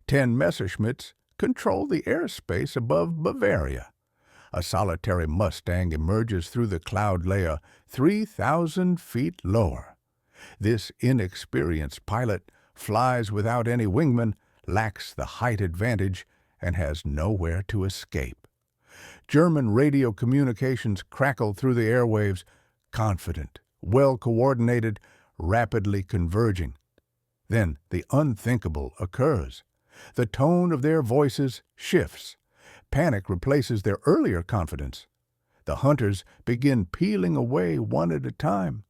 10 Messerschmitts control the airspace above Bavaria. A solitary Mustang emerges through the cloud layer 3,000 feet lower. This inexperienced pilot flies without any wingmen, lacks the height advantage, and has nowhere to escape. German radio communications crackle through the airwaves, confident, well-coordinated, rapidly converging. Then the unthinkable occurs. The tone of their voices shifts. Panic replaces their earlier confidence. The hunters begin peeling away one at a time.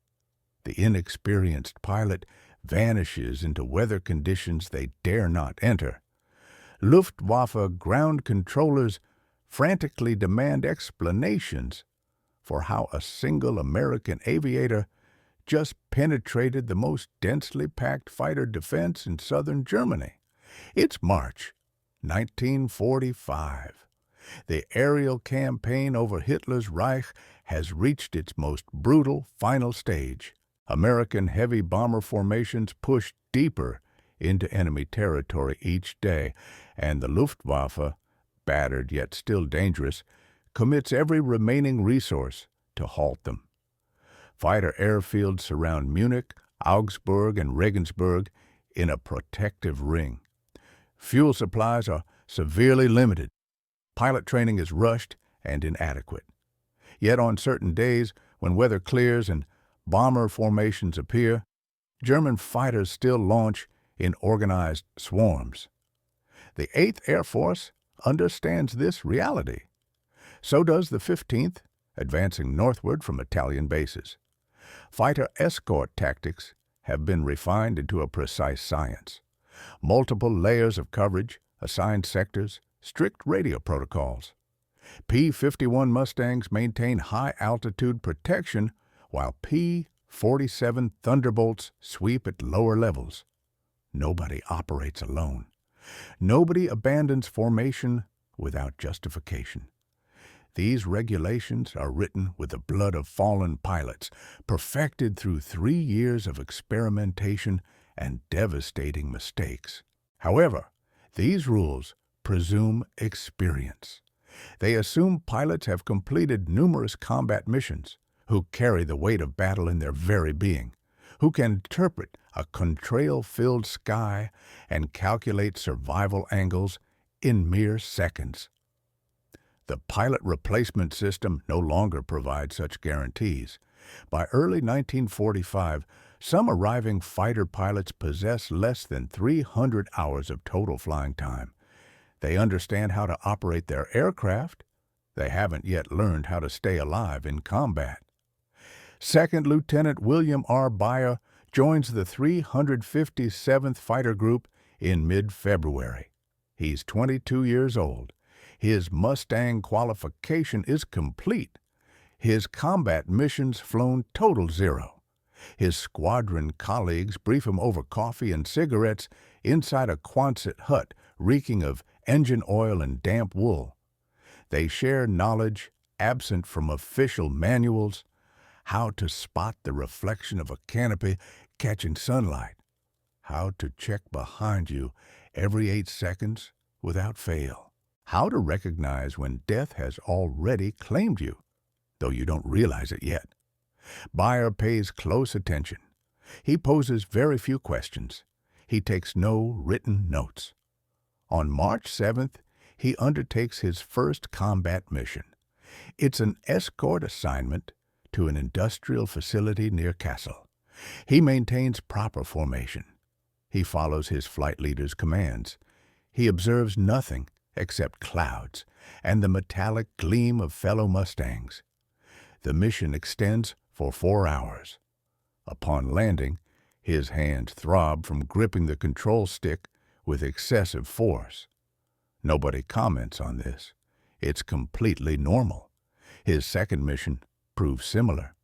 The inexperienced pilot vanishes into weather conditions they dare not enter. Luftwaffe ground controllers frantically demand explanations for how a single American aviator just penetrated the most densely packed fighter defense in southern Germany. It's March 1945. The aerial campaign over Hitler's Reich has reached its most brutal final stage. American heavy bomber formations push deeper into enemy territory each day, and the Luftwaffe, battered yet still dangerous, commits every remaining resource to halt them. Fighter airfields surround Munich, Augsburg, and Regensburg in a protective ring. Fuel supplies are severely limited. Pilot training is rushed and inadequate. Yet on certain days, when weather clears and bomber formations appear, German fighters still launch in organized swarms. The 8th Air Force understands this reality. So does the 15th, advancing northward from Italian bases. Fighter escort tactics have been refined into a precise science. Multiple layers of coverage, assigned sectors, strict radio protocols. P-51 Mustangs maintain high-altitude protection while P-47 Thunderbolts sweep at lower levels. Nobody operates alone. Nobody abandons formation without justification. These regulations are written with the blood of fallen pilots, perfected through 3 years of experimentation and devastating mistakes. However, these rules presume experience. They assume pilots have completed numerous combat missions, who carry the weight of battle in their very being, who can interpret a contrail-filled sky and calculate survival angles in mere seconds. The pilot replacement system no longer provides such guarantees. By early 1945, some arriving fighter pilots possess less than 300 hours of total flying time. They understand how to operate their aircraft. They haven't yet learned how to stay alive in combat. Second Lieutenant William R. Beyer joins the 357th Fighter Group in mid-February. He's 22 years old. His Mustang qualification is complete. His combat missions flown total zero. His squadron colleagues brief him over coffee and cigarettes inside a Quonset hut reeking of engine oil and damp wool. They share knowledge absent from official manuals, how to spot the reflection of a canopy catching sunlight, how to check behind you every 8 seconds without fail, how to recognize when death has already claimed you, though you don't realize it yet. Beyer pays close attention. He poses very few questions. He takes no written notes. On March 7th, he undertakes his first combat mission. It's an escort assignment to an industrial facility near Kassel. He maintains proper formation. He follows his flight leader's commands. He observes nothing except clouds and the metallic gleam of fellow Mustangs. The mission extends for 4 hours. Upon landing, his hands throb from gripping the control stick with excessive force. Nobody comments on this. It's completely normal. His second mission proves similar.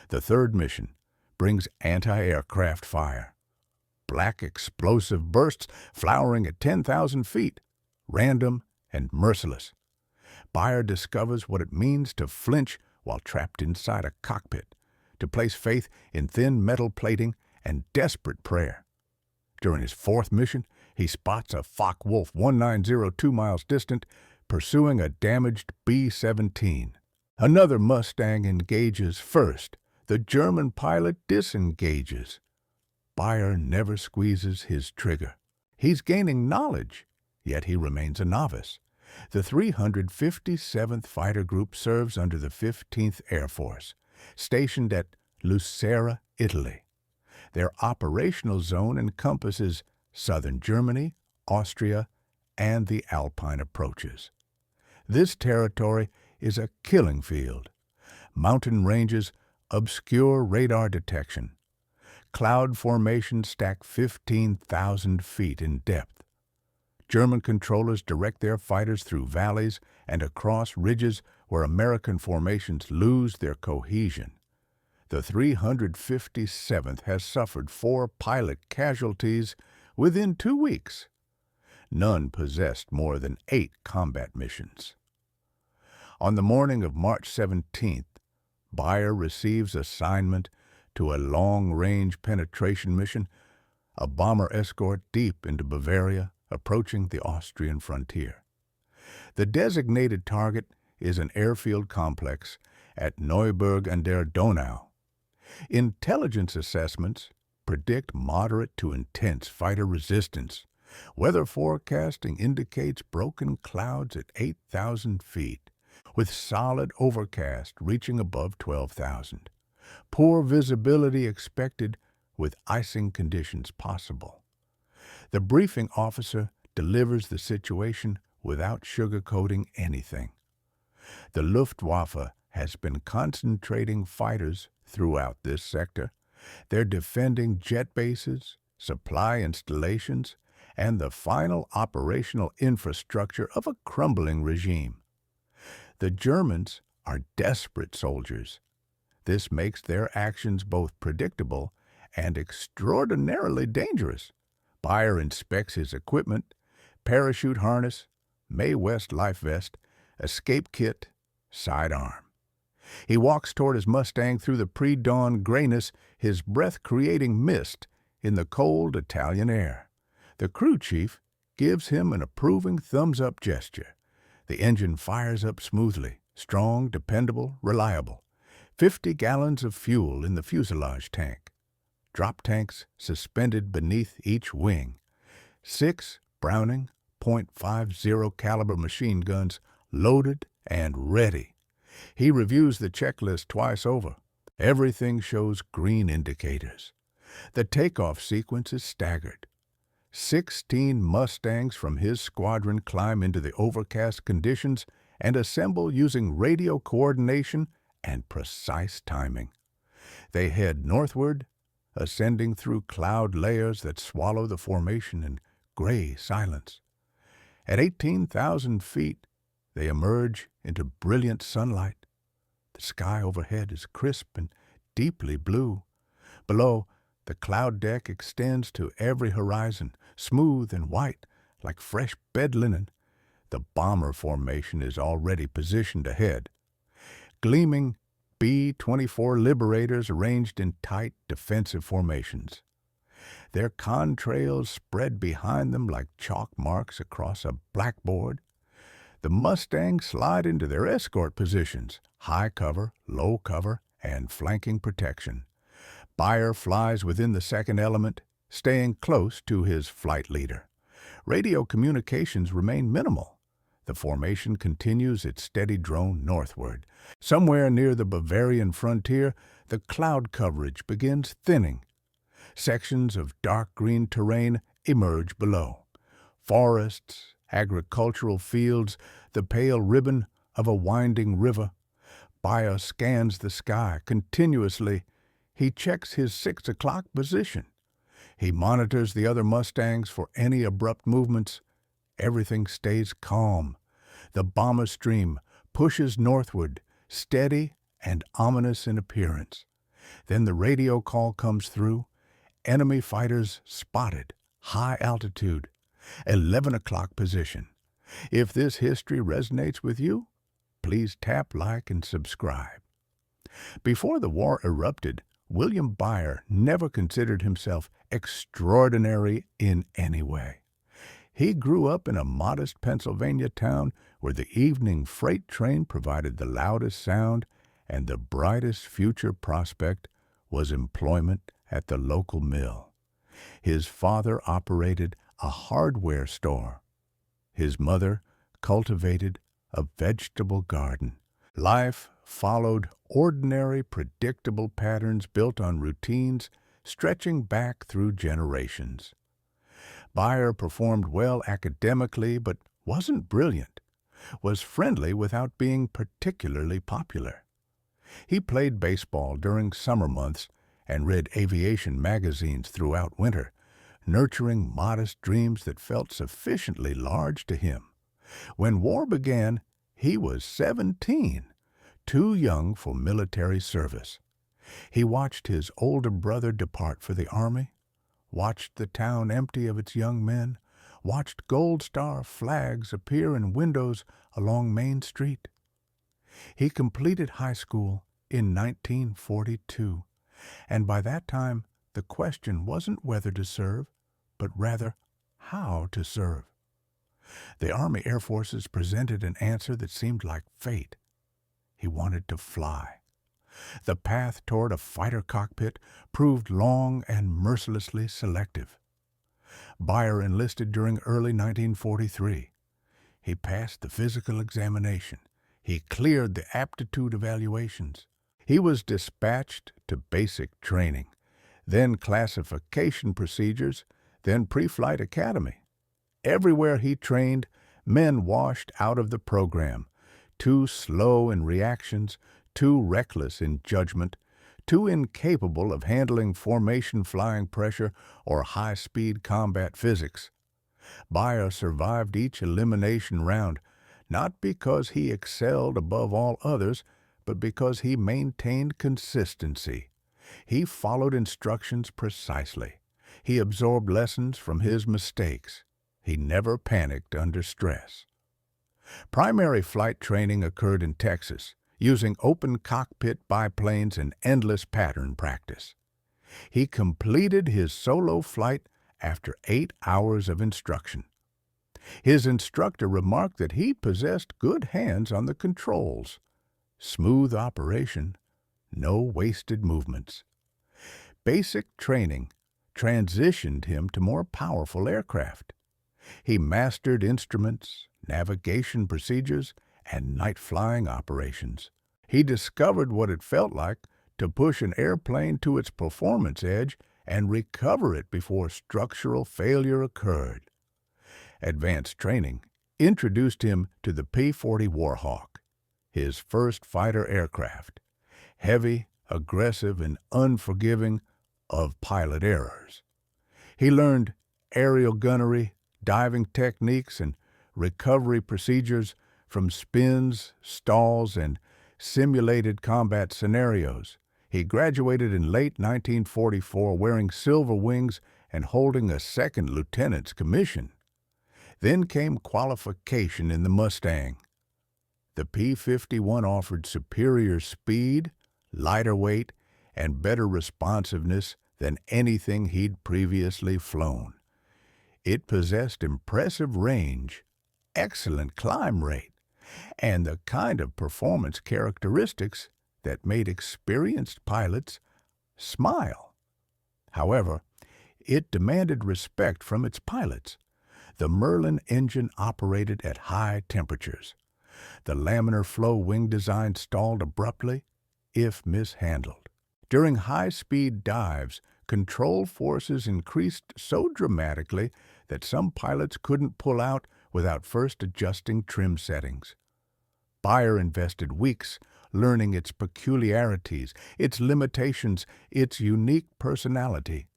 The third mission brings anti-aircraft fire. Black explosive bursts flowering at 10,000 feet, random and merciless. Beyer discovers what it means to flinch while trapped inside a cockpit, to place faith in thin metal plating and desperate prayer. During his fourth mission, He spots a Focke-Wulf 1902 miles distant, pursuing a damaged B-17. Another Mustang engages first. The German pilot disengages. Bayer never squeezes his trigger. He's gaining knowledge, yet he remains a novice. The 357th Fighter Group serves under the 15th Air Force, stationed at Lucera, Italy. Their operational zone encompasses southern Germany, Austria, and the Alpine approaches. This territory is a killing field. Mountain ranges obscure radar detection. Cloud formations stack 15,000 feet in depth. German controllers direct their fighters through valleys and across ridges where American formations lose their cohesion. The 357th has suffered 4 pilot casualties within 2 weeks. None possessed more than 8 combat missions. On the morning of March 17th, Bayer receives assignment to a long-range penetration mission, a bomber escort deep into Bavaria, approaching the Austrian frontier. The designated target is an airfield complex at Neuburg an der Donau. Intelligence assessments predict moderate to intense fighter resistance. Weather forecasting indicates broken clouds at 8,000 feet, with solid overcast reaching above 12,000. Poor visibility expected, with icing conditions possible. The briefing officer delivers the situation without sugarcoating anything. The Luftwaffe has been concentrating fighters throughout this sector. They're defending jet bases, supply installations, and the final operational infrastructure of a crumbling regime. The Germans are desperate soldiers. This makes their actions both predictable and extraordinarily dangerous. Bayer inspects his equipment: parachute harness, Mae West life vest, escape kit, sidearm. He walks toward his Mustang through the pre-dawn grayness, his breath creating mist in the cold Italian air. The crew chief gives him an approving thumbs-up gesture. The engine fires up smoothly, strong, dependable, reliable. 50 gallons of fuel in the fuselage tank. Drop tanks suspended beneath each wing. 6 Browning .50 caliber machine guns loaded and ready. He reviews the checklist twice over. Everything shows green indicators. The takeoff sequence is staggered. 16 Mustangs from his squadron climb into the overcast conditions and assemble using radio coordination and precise timing. They head northward, ascending through cloud layers that swallow the formation in gray silence. At 18,000 feet, they emerge into brilliant sunlight. The sky overhead is crisp and deeply blue. Below, the cloud deck extends to every horizon, smooth and white, like fresh bed linen. The bomber formation is already positioned ahead. Gleaming B-24 Liberators arranged in tight defensive formations. Their contrails spread behind them like chalk marks across a blackboard. The Mustangs slide into their escort positions: high cover, low cover, and flanking protection. Bayer flies within the second element, staying close to his flight leader. Radio communications remain minimal. The formation continues its steady drone northward. Somewhere near the Bavarian frontier, the cloud coverage begins thinning. Sections of dark green terrain emerge below. Forests, agricultural fields, the pale ribbon of a winding river. Bayer scans the sky continuously. He checks his 6 o'clock position. He monitors the other Mustangs for any abrupt movements. Everything stays calm. The bomber stream pushes northward, steady and ominous in appearance. Then the radio call comes through. Enemy fighters spotted, high altitude, 11 o'clock position. If this history resonates with you, please tap like and subscribe. Before the war erupted, William Bayer never considered himself extraordinary in any way. He grew up in a modest Pennsylvania town where the evening freight train provided the loudest sound, and the brightest future prospect was employment at the local mill. His father operated a hardware store. His mother cultivated a vegetable garden. Life followed ordinary, predictable patterns built on routines stretching back through generations. Beyer performed well academically but wasn't brilliant, was friendly without being particularly popular. He played baseball during summer months and read aviation magazines throughout winter, nurturing modest dreams that felt sufficiently large to him. When war began, he was 17, too young for military service. He watched his older brother depart for the Army, watched the town empty of its young men, watched Gold Star flags appear in windows along Main Street. He completed high school in 1942, and by that time the question wasn't whether to serve, but rather how to serve. The Army Air Forces presented an answer that seemed like fate. He wanted to fly. The path toward a fighter cockpit proved long and mercilessly selective. Beyer enlisted during early 1943. He passed the physical examination. He cleared the aptitude evaluations. He was dispatched to basic training, then classification procedures, then pre-flight academy. Everywhere he trained, men washed out of the program, too slow in reactions, too reckless in judgment, too incapable of handling formation flying pressure or high-speed combat physics. Beyer survived each elimination round, not because he excelled above all others, but because he maintained consistency. He followed instructions precisely. He absorbed lessons from his mistakes. He never panicked under stress. Primary flight training occurred in Texas, using open cockpit biplanes and endless pattern practice. He completed his solo flight after 8 hours of instruction. His instructor remarked that he possessed good hands on the controls. Smooth operation, no wasted movements. Basic training transitioned him to more powerful aircraft. He mastered instruments, navigation procedures, and night flying operations. He discovered what it felt like to push an airplane to its performance edge and recover it before structural failure occurred. Advanced training introduced him to the P-40 Warhawk, his first fighter aircraft, heavy, aggressive, and unforgiving of pilot errors. He learned aerial gunnery, diving techniques, and recovery procedures from spins, stalls, and simulated combat scenarios. He graduated in late 1944 wearing silver wings and holding a second lieutenant's commission. Then came qualification in the Mustang. The P-51 offered superior speed, lighter weight, and better responsiveness than anything he'd previously flown. It possessed impressive range, excellent climb rate, and the kind of performance characteristics that made experienced pilots smile. However, it demanded respect from its pilots. The Merlin engine operated at high temperatures. The laminar flow wing design stalled abruptly if mishandled. During high-speed dives, control forces increased so dramatically that some pilots couldn't pull out without first adjusting trim settings. Beyer invested weeks learning its peculiarities, its limitations, its unique personality.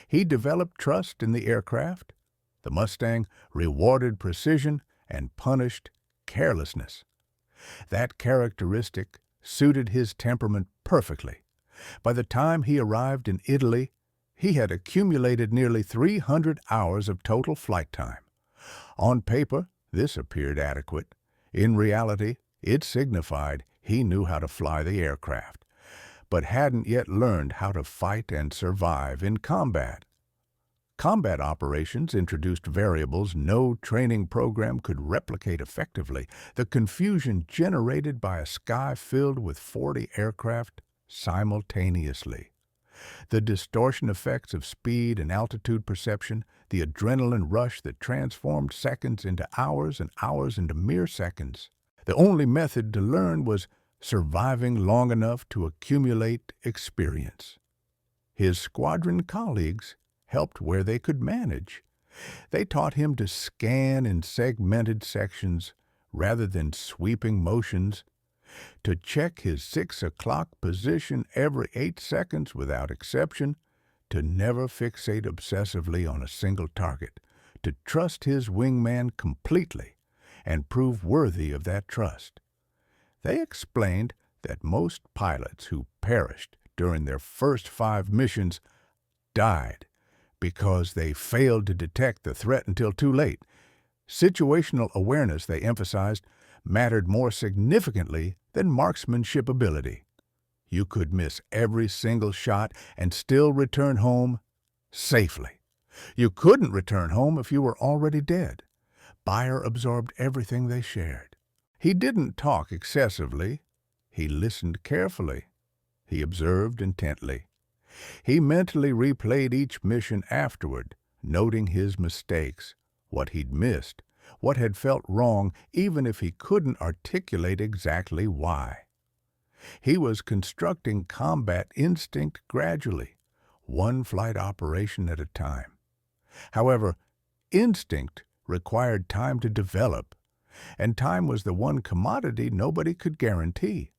He developed trust in the aircraft. The Mustang rewarded precision and punished carelessness. That characteristic suited his temperament perfectly. By the time he arrived in Italy, he had accumulated nearly 300 hours of total flight time. On paper, this appeared adequate. In reality, it signified he knew how to fly the aircraft, but hadn't yet learned how to fight and survive in combat. Combat operations introduced variables no training program could replicate effectively. The confusion generated by a sky filled with 40 aircraft simultaneously. The distortion effects of speed and altitude perception, the adrenaline rush that transformed seconds into hours and hours into mere seconds. The only method to learn was surviving long enough to accumulate experience. His squadron colleagues helped where they could manage. They taught him to scan in segmented sections rather than sweeping motions, to check his 6 o'clock position every 8 seconds without exception, to never fixate obsessively on a single target, to trust his wingman completely and prove worthy of that trust. They explained that most pilots who perished during their first 5 missions died because they failed to detect the threat until too late. Situational awareness, they emphasized, mattered more significantly than marksmanship ability. You could miss every single shot and still return home safely. You couldn't return home if you were already dead. Beyer absorbed everything they shared. He didn't talk excessively. He listened carefully. He observed intently. He mentally replayed each mission afterward, noting his mistakes, what he'd missed, what had felt wrong, even if he couldn't articulate exactly why. He was constructing combat instinct gradually, one flight operation at a time. However, instinct required time to develop, and time was the one commodity nobody could guarantee.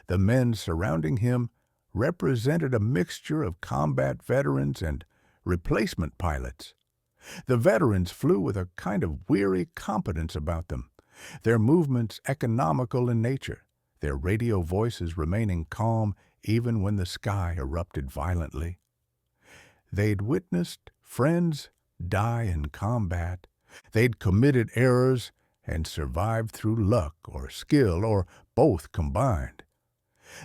The men surrounding him represented a mixture of combat veterans and replacement pilots. The veterans flew with a kind of weary competence about them, their movements economical in nature, their radio voices remaining calm even when the sky erupted violently. They'd witnessed friends die in combat. They'd committed errors and survived through luck or skill or both combined.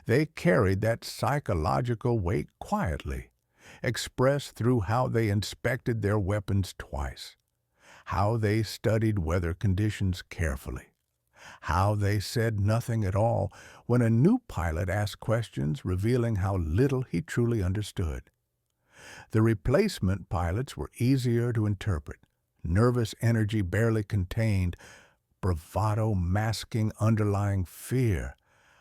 They carried that psychological weight quietly, expressed through how they inspected their weapons twice, how they studied weather conditions carefully, how they said nothing at all when a new pilot asked questions revealing how little he truly understood. The replacement pilots were easier to interpret, nervous energy barely contained, bravado masking underlying fear,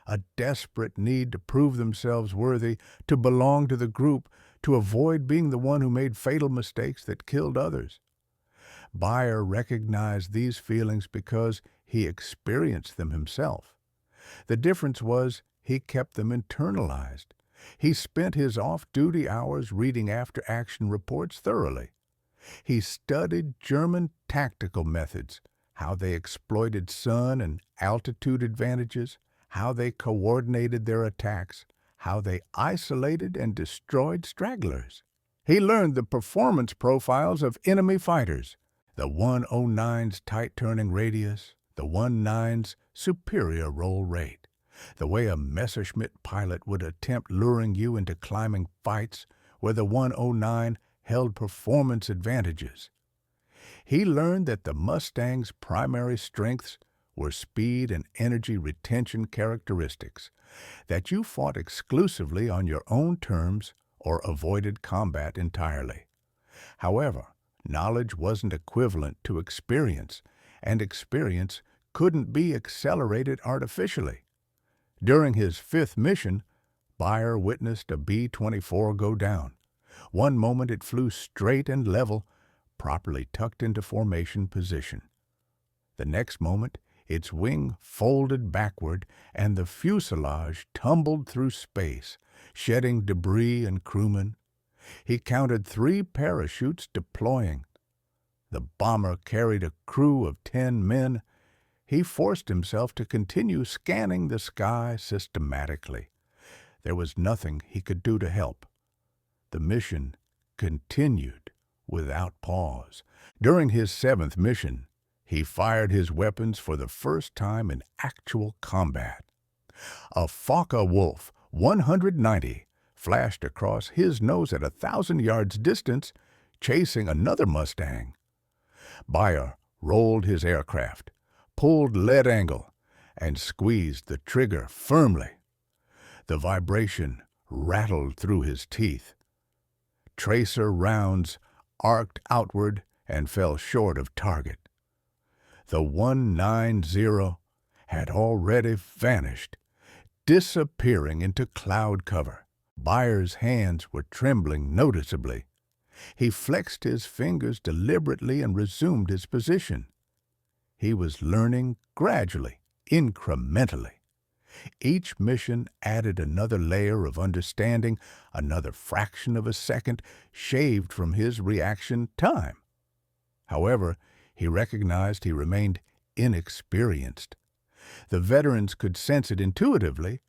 a desperate need to prove themselves worthy, to belong to the group, to avoid being the one who made fatal mistakes that killed others. Beyer recognized these feelings because he experienced them himself. The difference was he kept them internalized. He spent his off-duty hours reading after-action reports thoroughly. He studied German tactical methods, how they exploited sun and altitude advantages, how they coordinated their attacks, how they isolated and destroyed stragglers. He learned the performance profiles of enemy fighters, the 109's tight turning radius, the 19's superior roll rate, the way a Messerschmitt pilot would attempt luring you into climbing fights where the 109 held performance advantages. He learned that the Mustang's primary strengths were speed and energy retention characteristics, that you fought exclusively on your own terms or avoided combat entirely. However, knowledge wasn't equivalent to experience, and experience couldn't be accelerated artificially. During his 5th mission, Beyer witnessed a B-24 go down. One moment it flew straight and level, properly tucked into formation position. The next moment, its wing folded backward and the fuselage tumbled through space, shedding debris and crewmen. He counted 3 parachutes deploying. The bomber carried a crew of 10 men. He forced himself to continue scanning the sky systematically. There was nothing he could do to help. The mission continued without pause. During his 7th mission, he fired his weapons for the first time in actual combat. A Focke-Wulf 190 flashed across his nose at 1,000 yards distance, chasing another Mustang. Bayer rolled his aircraft, pulled lead angle, and squeezed the trigger firmly. The vibration rattled through his teeth. Tracer rounds arced outward and fell short of target. The 190 had already vanished, disappearing into cloud cover. Bayer's hands were trembling noticeably. He flexed his fingers deliberately and resumed his position. He was learning gradually, incrementally. Each mission added another layer of understanding, another fraction of a second shaved from his reaction time. However, he recognized he remained inexperienced. The veterans could sense it intuitively.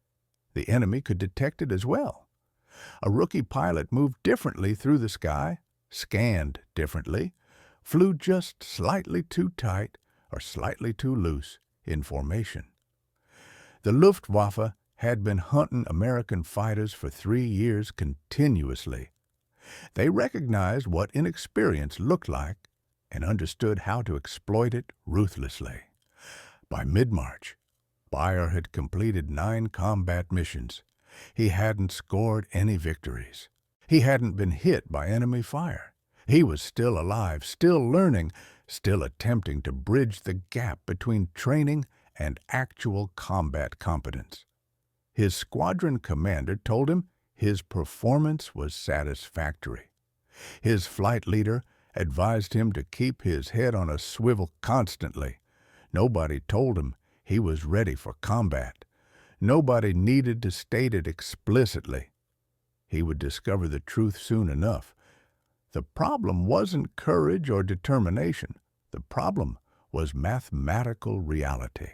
The enemy could detect it as well. A rookie pilot moved differently through the sky, scanned differently, flew just slightly too tight or slightly too loose in formation. The Luftwaffe had been hunting American fighters for 3 years continuously. They recognized what inexperience looked like and understood how to exploit it ruthlessly. By mid-March, Bayer had completed 9 combat missions. He hadn't scored any victories. He hadn't been hit by enemy fire. He was still alive, still learning, still attempting to bridge the gap between training and actual combat competence. His squadron commander told him his performance was satisfactory. His flight leader advised him to keep his head on a swivel constantly. Nobody told him he was ready for combat. Nobody needed to state it explicitly. He would discover the truth soon enough. The problem wasn't courage or determination. The problem was mathematical reality.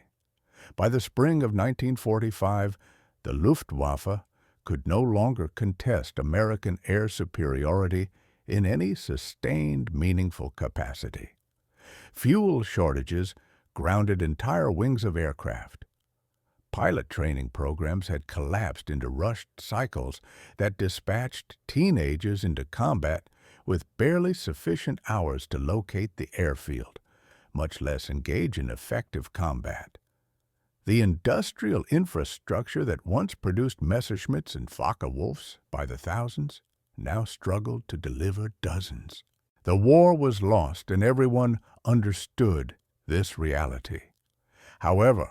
By the spring of 1945, the Luftwaffe could no longer contest American air superiority in any sustained, meaningful capacity. Fuel shortages grounded entire wings of aircraft. Pilot training programs had collapsed into rushed cycles that dispatched teenagers into combat with barely sufficient hours to locate the airfield, much less engage in effective combat. The industrial infrastructure that once produced Messerschmitts and Focke-Wulfs by the thousands now struggled to deliver dozens. The war was lost, and everyone understood this reality. However,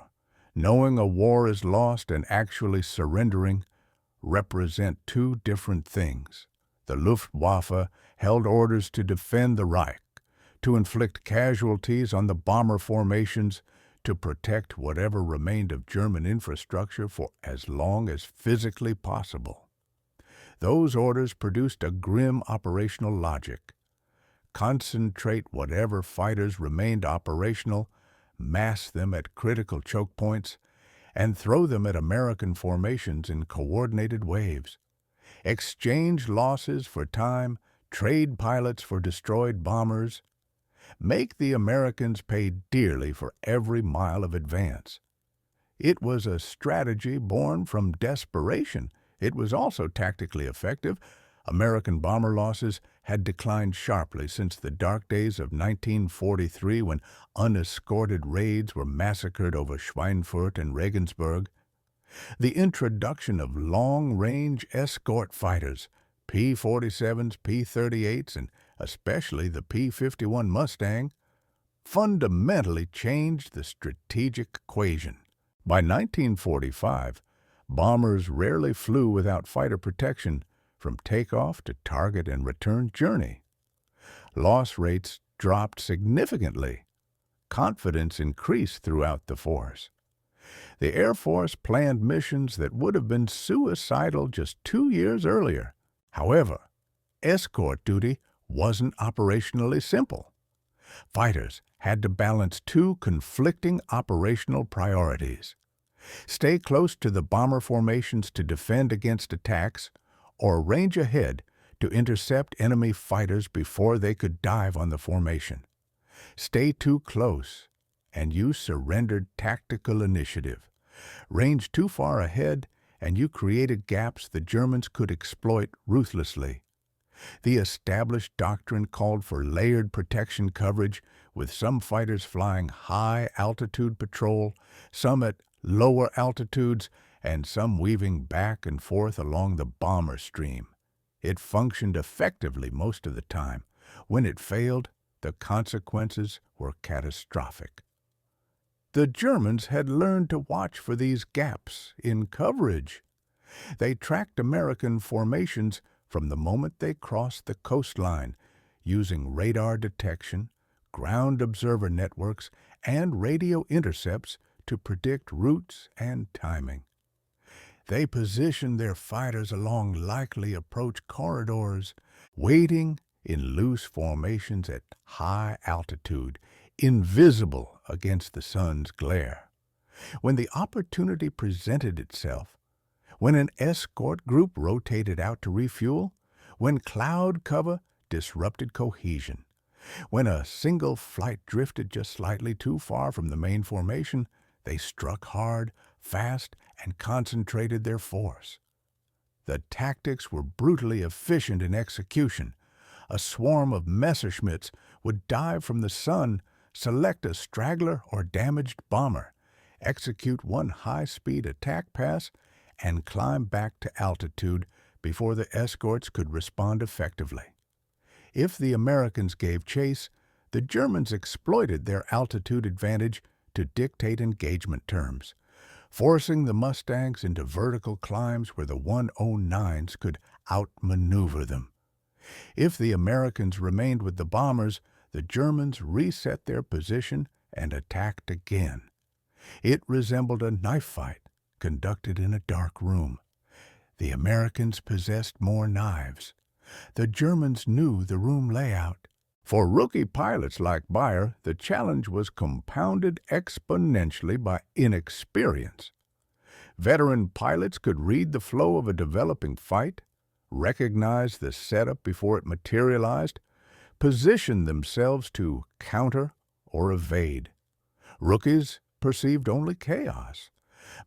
knowing a war is lost and actually surrendering represent two different things. The Luftwaffe held orders to defend the Reich, to inflict casualties on the bomber formations, to protect whatever remained of German infrastructure for as long as physically possible. Those orders produced a grim operational logic. Concentrate whatever fighters remained operational, mass them at critical choke points, and throw them at American formations in coordinated waves. Exchange losses for time, trade pilots for destroyed bombers. Make the Americans pay dearly for every mile of advance. It was a strategy born from desperation. It was also tactically effective. American bomber losses had declined sharply since the dark days of 1943 when unescorted raids were massacred over Schweinfurt and Regensburg. The introduction of long-range escort fighters, P-47s, P-38s, and especially the P-51 Mustang, fundamentally changed the strategic equation. By 1945, bombers rarely flew without fighter protection from takeoff to target and return journey. Loss rates dropped significantly. Confidence increased throughout the force. The Air Force planned missions that would have been suicidal just 2 years earlier. However, escort duty wasn't operationally simple. Fighters had to balance two conflicting operational priorities: stay close to the bomber formations to defend against attacks, or range ahead to intercept enemy fighters before they could dive on the formation. Stay too close, and you surrendered tactical initiative. Range too far ahead, and you created gaps the Germans could exploit ruthlessly. The established doctrine called for layered protection coverage, with some fighters flying high-altitude patrol, some at lower altitudes, and some weaving back and forth along the bomber stream. It functioned effectively most of the time. When it failed, the consequences were catastrophic. The Germans had learned to watch for these gaps in coverage. They tracked American formations from the moment they crossed the coastline, using radar detection, ground observer networks, and radio intercepts to predict routes and timing. They positioned their fighters along likely approach corridors, waiting in loose formations at high altitude, invisible against the sun's glare. When the opportunity presented itself, when an escort group rotated out to refuel, when cloud cover disrupted cohesion, when a single flight drifted just slightly too far from the main formation, they struck hard, fast, and concentrated their force. The tactics were brutally efficient in execution. A swarm of Messerschmitts would dive from the sun, select a straggler or damaged bomber, execute one high-speed attack pass, and climb back to altitude before the escorts could respond effectively. If the Americans gave chase, the Germans exploited their altitude advantage to dictate engagement terms, forcing the Mustangs into vertical climbs where the 109s could outmaneuver them. If the Americans remained with the bombers, the Germans reset their position and attacked again. It resembled a knife fight conducted in a dark room. The Americans possessed more knives. The Germans knew the room layout. For rookie pilots like Bayer, the challenge was compounded exponentially by inexperience. Veteran pilots could read the flow of a developing fight, recognize the setup before it materialized, position themselves to counter or evade. Rookies perceived only chaos.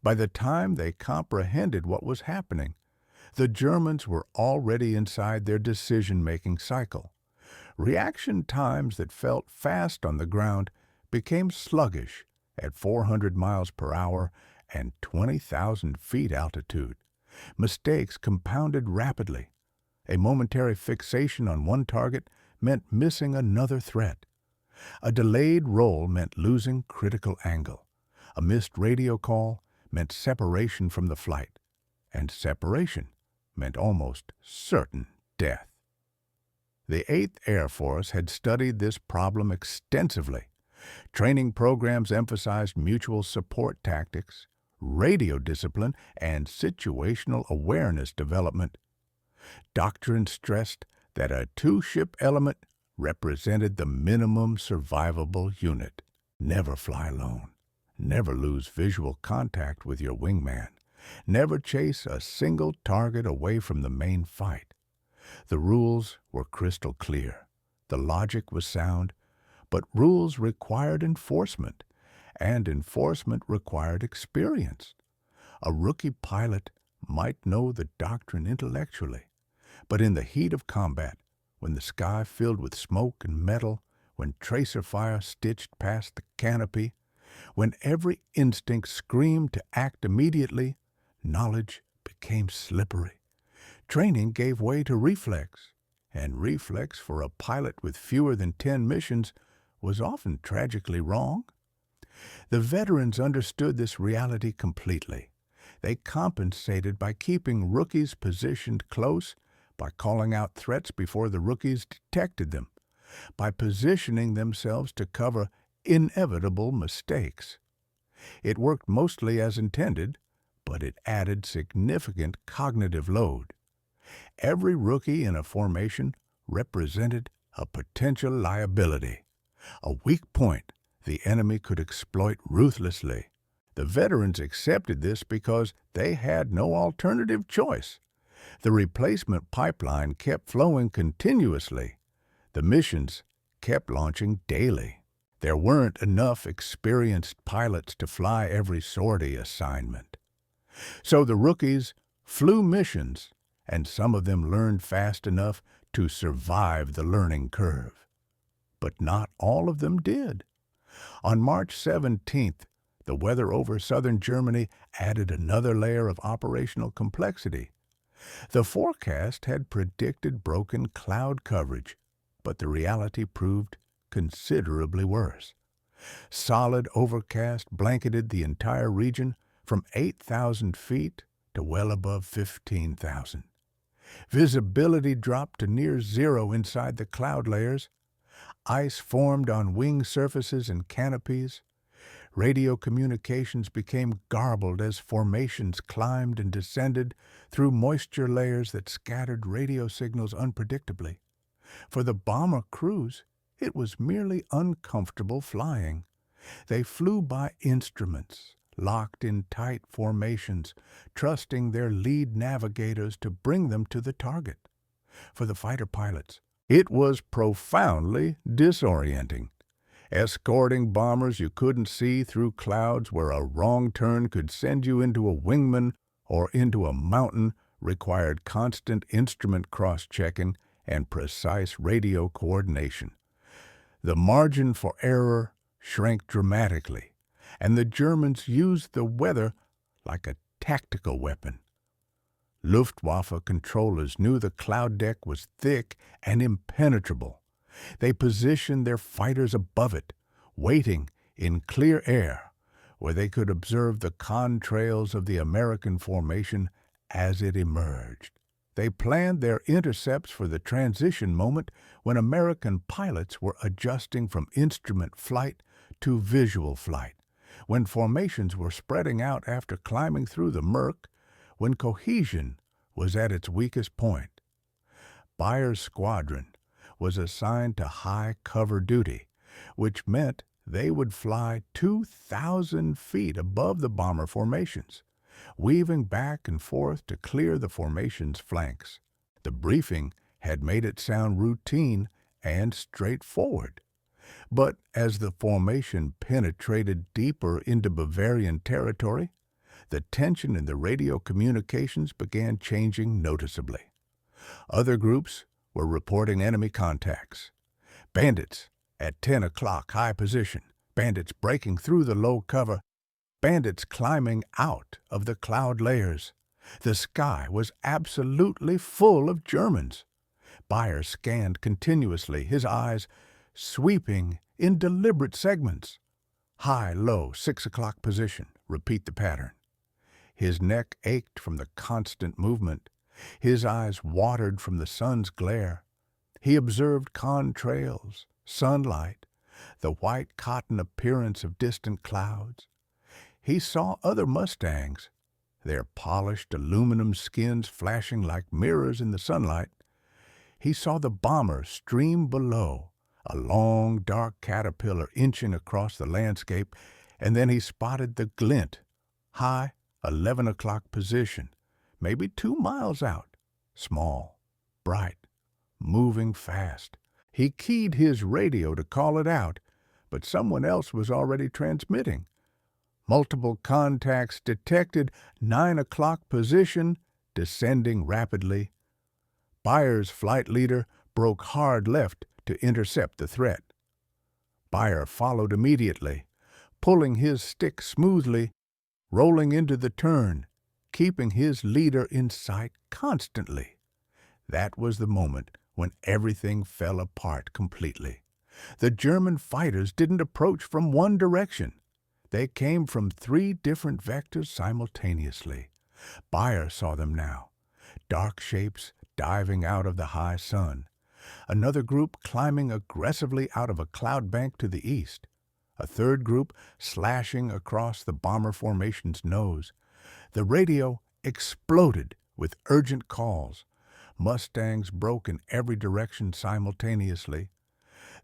By the time they comprehended what was happening, the Germans were already inside their decision-making cycle. Reaction times that felt fast on the ground became sluggish at 400 miles per hour and 20,000 feet altitude. Mistakes compounded rapidly. A momentary fixation on one target meant missing another threat. A delayed roll meant losing critical angle. A missed radio call meant separation from the flight, and separation meant almost certain death. The 8th Air Force had studied this problem extensively. Training programs emphasized mutual support tactics, radio discipline, and situational awareness development. Doctrine stressed that a two-ship element represented the minimum survivable unit. Never fly alone. Never lose visual contact with your wingman. Never chase a single target away from the main fight. The rules were crystal clear. The logic was sound, but rules required enforcement, and enforcement required experience. A rookie pilot might know the doctrine intellectually, but in the heat of combat, when the sky filled with smoke and metal, when tracer fire stitched past the canopy, when every instinct screamed to act immediately, knowledge became slippery. Training gave way to reflex, and reflex for a pilot with fewer than 10 missions was often tragically wrong. The veterans understood this reality completely. They compensated by keeping rookies positioned close, by calling out threats before the rookies detected them, by positioning themselves to cover inevitable mistakes. It worked mostly as intended, but it added significant cognitive load. Every rookie in a formation represented a potential liability, a weak point the enemy could exploit ruthlessly. The veterans accepted this because they had no alternative choice. The replacement pipeline kept flowing continuously. The missions kept launching daily. There weren't enough experienced pilots to fly every sortie assignment. So the rookies flew missions, and some of them learned fast enough to survive the learning curve. But not all of them did. On March 17th, the weather over southern Germany added another layer of operational complexity. The forecast had predicted broken cloud coverage, but the reality proved considerably worse. Solid overcast blanketed the entire region from 8,000 feet to well above 15,000. Visibility dropped to near zero inside the cloud layers. Ice formed on wing surfaces and canopies. Radio communications became garbled as formations climbed and descended through moisture layers that scattered radio signals unpredictably. For the bomber crews, it was merely uncomfortable flying. They flew by instruments, locked in tight formations, trusting their lead navigators to bring them to the target. For the fighter pilots, it was profoundly disorienting. Escorting bombers you couldn't see through clouds where a wrong turn could send you into a wingman or into a mountain required constant instrument cross-checking and precise radio coordination. The margin for error shrank dramatically, and the Germans used the weather like a tactical weapon. Luftwaffe controllers knew the cloud deck was thick and impenetrable. They positioned their fighters above it, waiting in clear air, where they could observe the contrails of the American formation as it emerged. They planned their intercepts for the transition moment when American pilots were adjusting from instrument flight to visual flight, when formations were spreading out after climbing through the murk, when cohesion was at its weakest point. Bayer's squadron was assigned to high cover duty, which meant they would fly 2,000 feet above the bomber formations, weaving back and forth to clear the formation's flanks. The briefing had made it sound routine and straightforward. But as the formation penetrated deeper into Bavarian territory, the tension in the radio communications began changing noticeably. Other groups were reporting enemy contacts. Bandits at 10 o'clock high position, bandits breaking through the low cover, bandits climbing out of the cloud layers. The sky was absolutely full of Germans. Bayer scanned continuously, his eyes sweeping in deliberate segments. High, low, 6 o'clock position, repeat the pattern. His neck ached from the constant movement. His eyes watered from the sun's glare. He observed contrails, sunlight, the white cotton appearance of distant clouds. He saw other Mustangs, their polished aluminum skins flashing like mirrors in the sunlight. He saw the bomber stream below, a long, dark caterpillar inching across the landscape, and then he spotted the glint, high, 11 o'clock position, maybe 2 miles out, small, bright, moving fast. He keyed his radio to call it out, but someone else was already transmitting. Multiple contacts detected, 9 o'clock position, descending rapidly. Bayer's flight leader broke hard left to intercept the threat. Bayer followed immediately, pulling his stick smoothly, rolling into the turn, keeping his leader in sight constantly. That was the moment when everything fell apart completely. The German fighters didn't approach from one direction. They came from 3 different vectors simultaneously. Bayer saw them now, dark shapes diving out of the high sun. Another group climbing aggressively out of a cloud bank to the east. A third group slashing across the bomber formation's nose. The radio exploded with urgent calls. Mustangs broke in every direction simultaneously.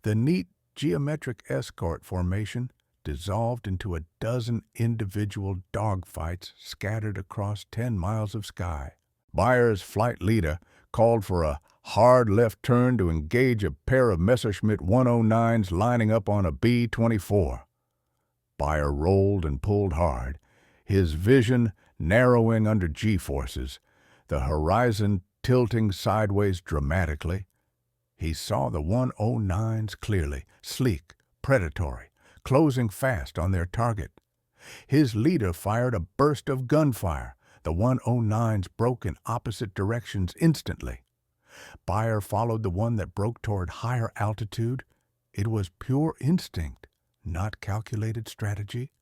The neat geometric escort formation dissolved into a dozen individual dogfights scattered across 10 miles of sky. Bayer's flight leader called for a hard left turn to engage a pair of Messerschmitts 109s lining up on a B-24. Bayer rolled and pulled hard, his vision narrowing under G-forces, the horizon tilting sideways dramatically. He saw the 109s clearly, sleek, predatory, closing fast on their target. His leader fired a burst of gunfire. The 109s broke in opposite directions instantly. Bayer followed the one that broke toward higher altitude. It was pure instinct, not calculated strategy.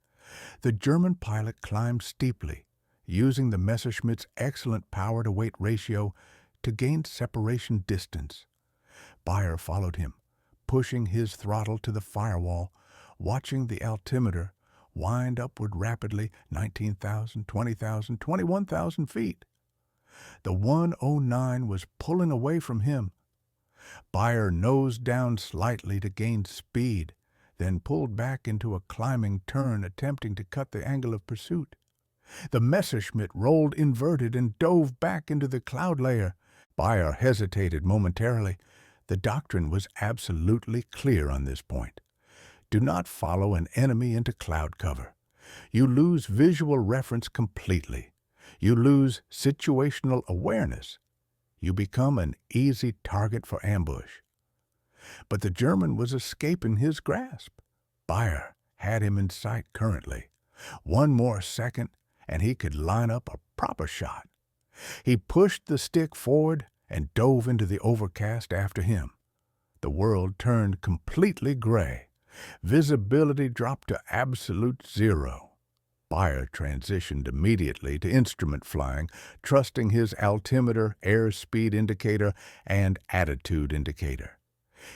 The German pilot climbed steeply, using the Messerschmitt's excellent power-to-weight ratio to gain separation distance. Bayer followed him, pushing his throttle to the firewall, watching the altimeter wind upward rapidly, 19,000, 20,000, 21,000 feet. The 109 was pulling away from him. Bayer nosed down slightly to gain speed, then pulled back into a climbing turn, attempting to cut the angle of pursuit. The Messerschmitt rolled inverted and dove back into the cloud layer. Bayer hesitated momentarily. The doctrine was absolutely clear on this point. Do not follow an enemy into cloud cover. You lose visual reference completely. You lose situational awareness. You become an easy target for ambush. But the German was escaping his grasp. Bayer had him in sight currently. One more second, and he could line up a proper shot. He pushed the stick forward and dove into the overcast after him. The world turned completely gray. Visibility dropped to absolute zero. Bayer transitioned immediately to instrument flying, trusting his altimeter, airspeed indicator, and attitude indicator.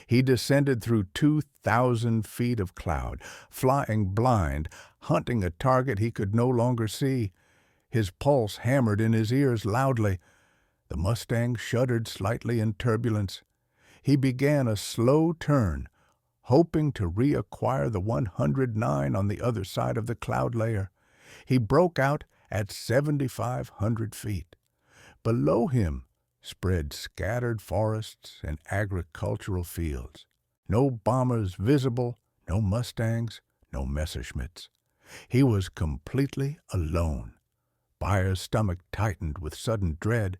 He descended through 2,000 feet of cloud, flying blind, hunting a target he could no longer see. His pulse hammered in his ears loudly. The Mustang shuddered slightly in turbulence. He began a slow turn, hoping to reacquire the 109 on the other side of the cloud layer. He broke out at 7,500 feet. Below him spread scattered forests and agricultural fields. No bombers visible, no Mustangs, no Messerschmitts. He was completely alone. Bayer's stomach tightened with sudden dread.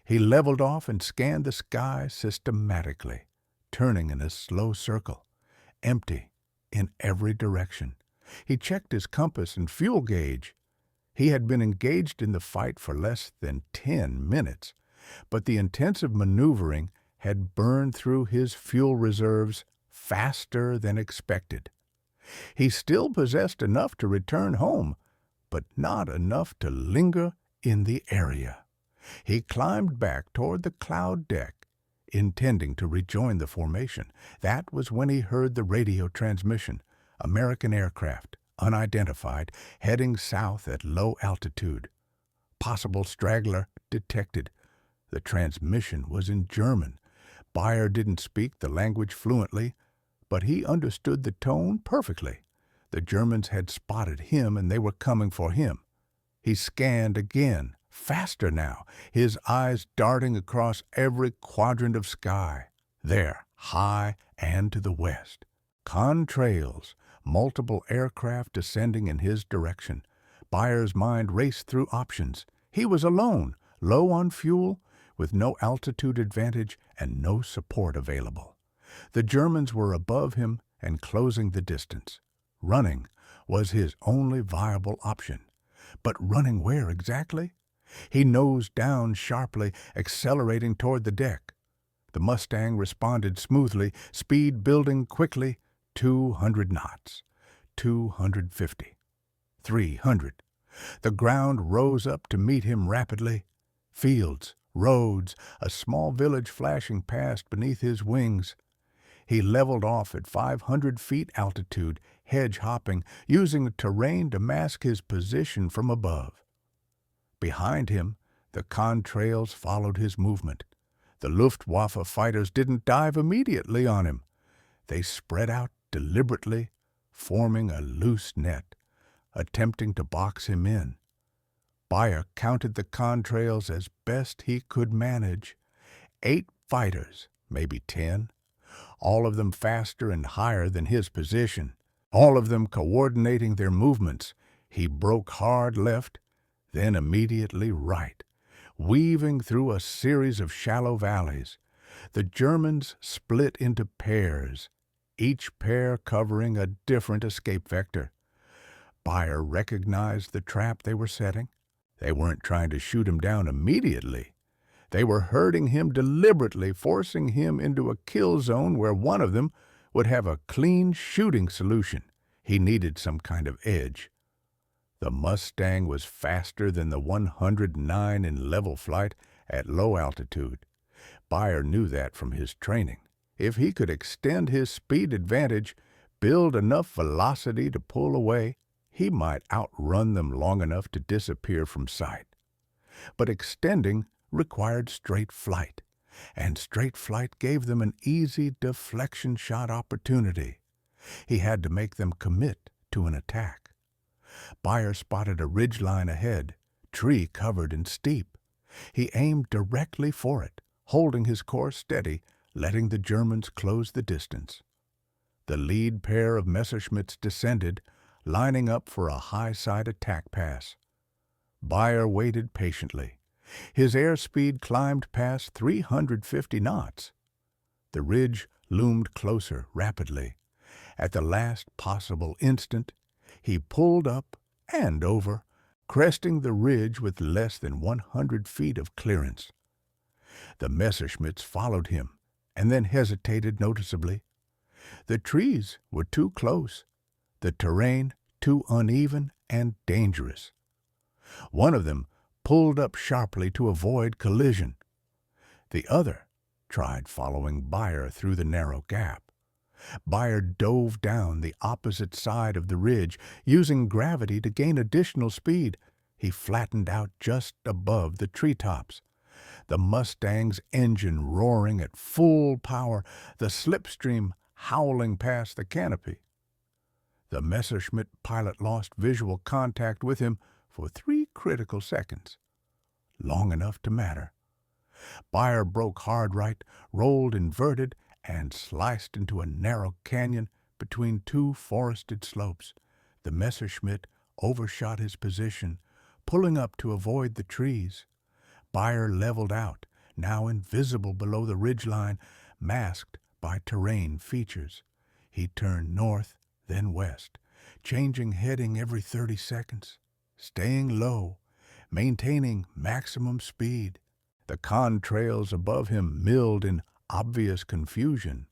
He leveled off and scanned the sky systematically, turning in a slow circle, empty in every direction. He checked his compass and fuel gauge. He had been engaged in the fight for less than 10 minutes, but the intensive maneuvering had burned through his fuel reserves faster than expected. He still possessed enough to return home, but not enough to linger in the area. He climbed back toward the cloud deck, intending to rejoin the formation. That was when he heard the radio transmission. American aircraft, unidentified, heading south at low altitude. Possible straggler detected. The transmission was in German. Bayer didn't speak the language fluently, but he understood the tone perfectly. The Germans had spotted him and they were coming for him. He scanned again, faster now, his eyes darting across every quadrant of sky. There, high and to the west. Contrails, multiple aircraft descending in his direction. Bayer's mind raced through options. He was alone, low on fuel, with no altitude advantage and no support available. The Germans were above him and closing the distance. Running was his only viable option. But running where exactly? He nosed down sharply, accelerating toward the deck. The Mustang responded smoothly, speed building quickly. 200 knots, 250, 300. The ground rose up to meet him rapidly. Fields, roads, a small village flashing past beneath his wings. He leveled off at 500 feet altitude, hedge-hopping, using the terrain to mask his position from above. Behind him, the contrails followed his movement. The Luftwaffe fighters didn't dive immediately on him. They spread out deliberately, forming a loose net, attempting to box him in. Bayer counted the contrails as best he could manage. 8 fighters, maybe 10, all of them faster and higher than his position, all of them coordinating their movements. He broke hard left, then immediately right, weaving through a series of shallow valleys. The Germans split into pairs, each pair covering a different escape vector. Bayer recognized the trap they were setting. They weren't trying to shoot him down immediately. They were herding him deliberately, forcing him into a kill zone where one of them would have a clean shooting solution. He needed some kind of edge. The Mustang was faster than the 109 in level flight at low altitude. Bayer knew that from his training. If he could extend his speed advantage, build enough velocity to pull away, he might outrun them long enough to disappear from sight. But extending required straight flight, and straight flight gave them an easy deflection shot opportunity. He had to make them commit to an attack. Bayer spotted a ridgeline ahead, tree covered and steep. He aimed directly for it, holding his course steady, letting the Germans close the distance. The lead pair of Messerschmitts descended, lining up for a high-side attack pass. Bayer waited patiently. His airspeed climbed past 350 knots. The ridge loomed closer rapidly. At the last possible instant, he pulled up and over, cresting the ridge with less than 100 feet of clearance. The Messerschmitts followed him and then hesitated noticeably. The trees were too close, the terrain too uneven and dangerous. One of them pulled up sharply to avoid collision. The other tried following Bayer through the narrow gap. Bayer dove down the opposite side of the ridge, using gravity to gain additional speed. He flattened out just above the treetops. The Mustang's engine roaring at full power, the slipstream howling past the canopy. The Messerschmitt pilot lost visual contact with him for 3 critical seconds, long enough to matter. Bayer broke hard right, rolled inverted, and sliced into a narrow canyon between 2 forested slopes. The Messerschmitt overshot his position, pulling up to avoid the trees. Bayer leveled out, now invisible below the ridgeline, masked by terrain features. He turned north, then west, changing heading every 30 seconds, staying low, maintaining maximum speed. The contrails above him milled in obvious confusion.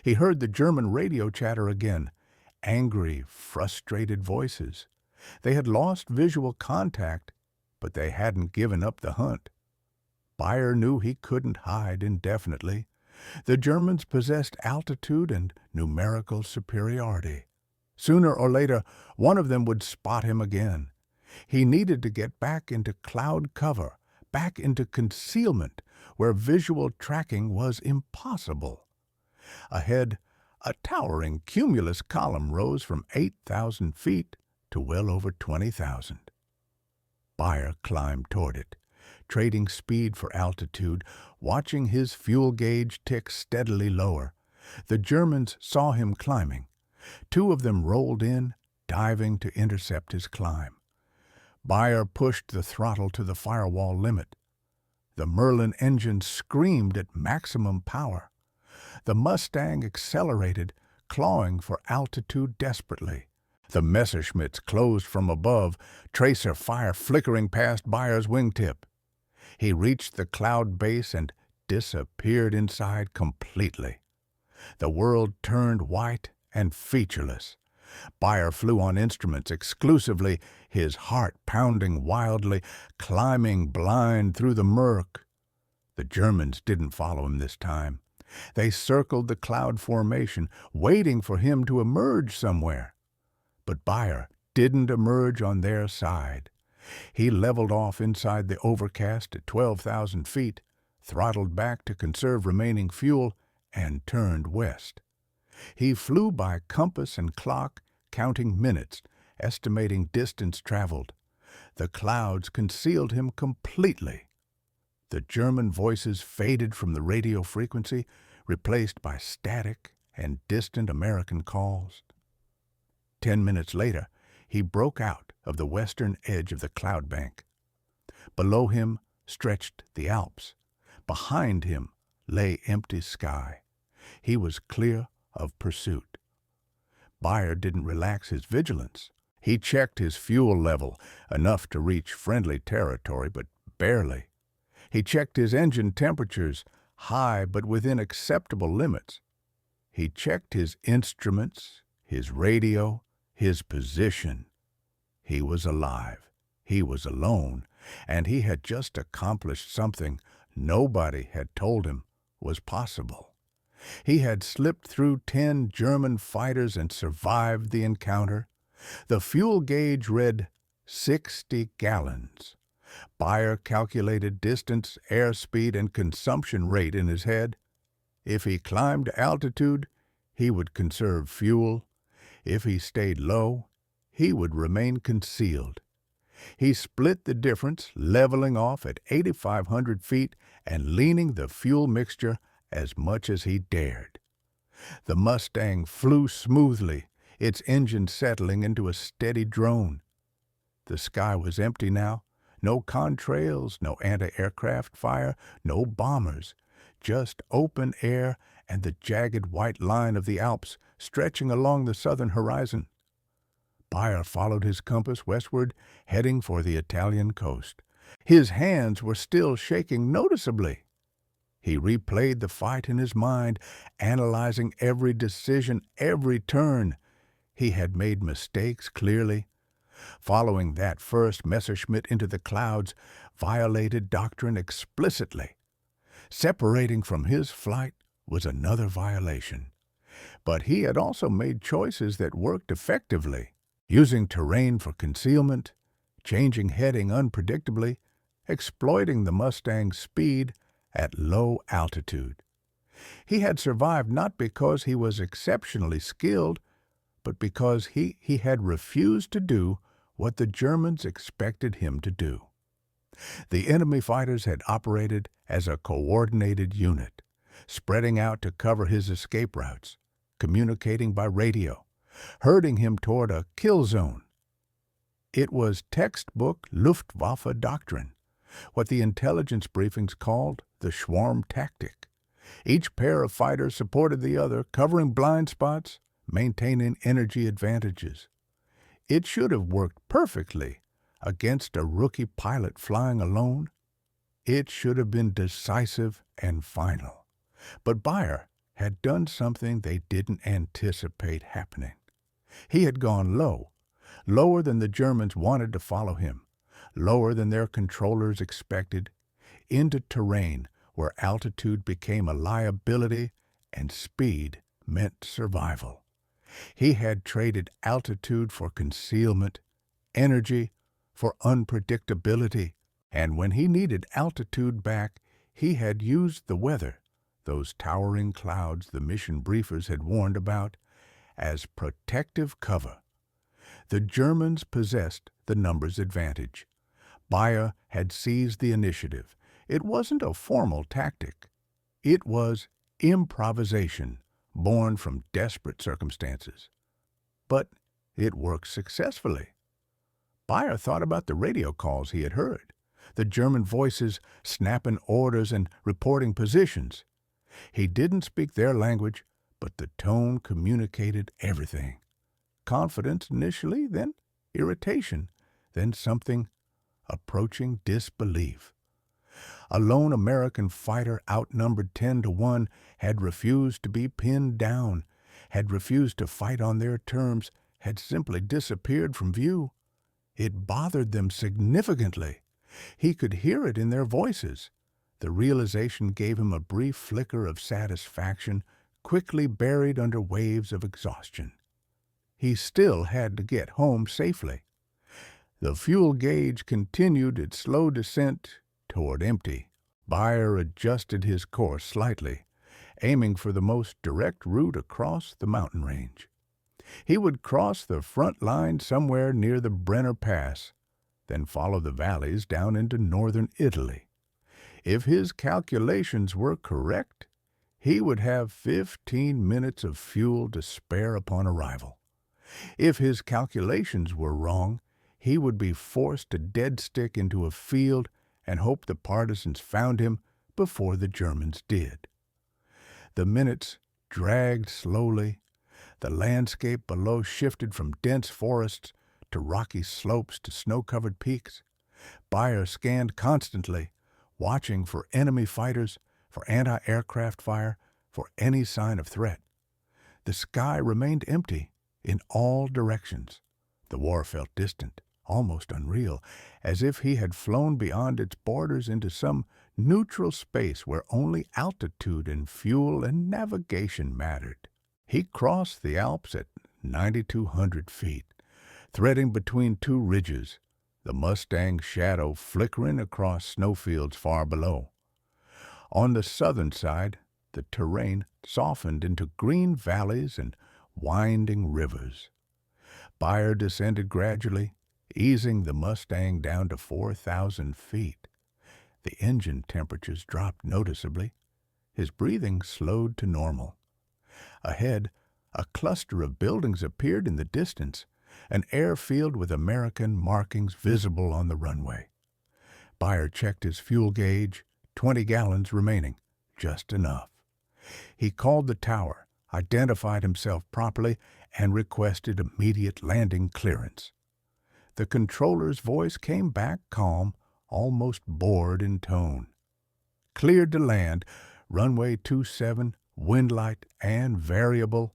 He heard the German radio chatter again, angry, frustrated voices. They had lost visual contact, but they hadn't given up the hunt. Bayer knew he couldn't hide indefinitely. The Germans possessed altitude and numerical superiority. Sooner or later, one of them would spot him again. He needed to get back into cloud cover, back into concealment, where visual tracking was impossible. Ahead, a towering cumulus column rose from 8,000 feet to well over 20,000. Bayer climbed toward it, trading speed for altitude, watching his fuel gauge tick steadily lower. The Germans saw him climbing. 2 of them rolled in, diving to intercept his climb. Bayer pushed the throttle to the firewall limit. The Merlin engine screamed at maximum power. The Mustang accelerated, clawing for altitude desperately. The Messerschmitts closed from above, tracer fire flickering past Bayer's wingtip. He reached the cloud base and disappeared inside completely. The world turned white and featureless. Bayer flew on instruments exclusively, his heart pounding wildly, climbing blind through the murk. The Germans didn't follow him this time. They circled the cloud formation, waiting for him to emerge somewhere. But Bayer didn't emerge on their side. He leveled off inside the overcast at 12,000 feet, throttled back to conserve remaining fuel, and turned west. He flew by compass and clock, counting minutes, estimating distance traveled. The clouds concealed him completely. The German voices faded from the radio frequency, replaced by static and distant American calls. 10 minutes later, he broke out of the western edge of the cloud bank. Below him stretched the Alps. Behind him lay empty sky. He was clear of pursuit. Bayer didn't relax his vigilance. He checked his fuel level, enough to reach friendly territory, but barely. He checked his engine temperatures, high but within acceptable limits. He checked his instruments, his radio, his position. He was alive. He was alone, and he had just accomplished something nobody had told him was possible. He had slipped through 10 German fighters and survived the encounter. The fuel gauge read 60 gallons. Bayer calculated distance, airspeed, and consumption rate in his head. If he climbed altitude, he would conserve fuel. If he stayed low, he would remain concealed. He split the difference, leveling off at 8,500 feet and leaning the fuel mixture as much as he dared. The Mustang flew smoothly, its engine settling into a steady drone. The sky was empty now. No contrails, no anti-aircraft fire, no bombers, just open air and the jagged white line of the Alps stretching along the southern horizon. Bayer followed his compass westward, heading for the Italian coast. His hands were still shaking noticeably. He replayed the fight in his mind, analyzing every decision, every turn. He had made mistakes, clearly. Following that first Messerschmitt into the clouds violated doctrine explicitly. Separating from his flight was another violation. But he had also made choices that worked effectively, using terrain for concealment, changing heading unpredictably, exploiting the Mustang's speed at low altitude. He had survived not because he was exceptionally skilled, but because he had refused to do what the Germans expected him to do. The enemy fighters had operated as a coordinated unit, spreading out to cover his escape routes, communicating by radio, herding him toward a kill zone. It was textbook Luftwaffe doctrine, what the intelligence briefings called the swarm tactic. Each pair of fighters supported the other, covering blind spots, maintaining energy advantages. It should have worked perfectly against a rookie pilot flying alone. It should have been decisive and final. But Bayer had done something they didn't anticipate happening. He had gone low, lower than the Germans wanted to follow him, lower than their controllers expected, into terrain where altitude became a liability and speed meant survival. He had traded altitude for concealment, energy for unpredictability, and when he needed altitude back, he had used the weather, those towering clouds the mission briefers had warned about, as protective cover. The Germans possessed the numbers advantage. Bayer had seized the initiative. It wasn't a formal tactic. It was improvisation, born from desperate circumstances. But it worked successfully. Bayer thought about the radio calls he had heard, the German voices snapping orders and reporting positions. He didn't speak their language, but the tone communicated everything. Confidence initially, then irritation, then something approaching disbelief. A lone American fighter, outnumbered 10-1, had refused to be pinned down, had refused to fight on their terms, had simply disappeared from view. It bothered them significantly. He could hear it in their voices. The realization gave him a brief flicker of satisfaction, quickly buried under waves of exhaustion. He still had to get home safely. The fuel gauge continued its slow descent toward empty. Bayer adjusted his course slightly, aiming for the most direct route across the mountain range. He would cross the front line somewhere near the Brenner Pass, then follow the valleys down into northern Italy. If his calculations were correct, he would have 15 minutes of fuel to spare upon arrival. If his calculations were wrong, he would be forced to dead stick into a field and hope the partisans found him before the Germans did. The minutes dragged slowly. The landscape below shifted from dense forests to rocky slopes to snow-covered peaks. Byer scanned constantly, watching for enemy fighters, for anti-aircraft fire, for any sign of threat. The sky remained empty in all directions. The war felt distant, almost unreal, as if he had flown beyond its borders into some neutral space where only altitude and fuel and navigation mattered. He crossed the Alps at 9,200 feet, threading between two ridges, the Mustang shadow flickering across snowfields far below. On the southern side, the terrain softened into green valleys and winding rivers. Byer descended gradually, easing the Mustang down to 4,000 feet. The engine temperatures dropped noticeably. His breathing slowed to normal. Ahead, a cluster of buildings appeared in the distance, an airfield with American markings visible on the runway. Byer checked his fuel gauge, 20 gallons remaining, just enough. He called the tower, identified himself properly, and requested immediate landing clearance. The controller's voice came back calm, almost bored in tone. Cleared to land, runway 27, wind light, and variable.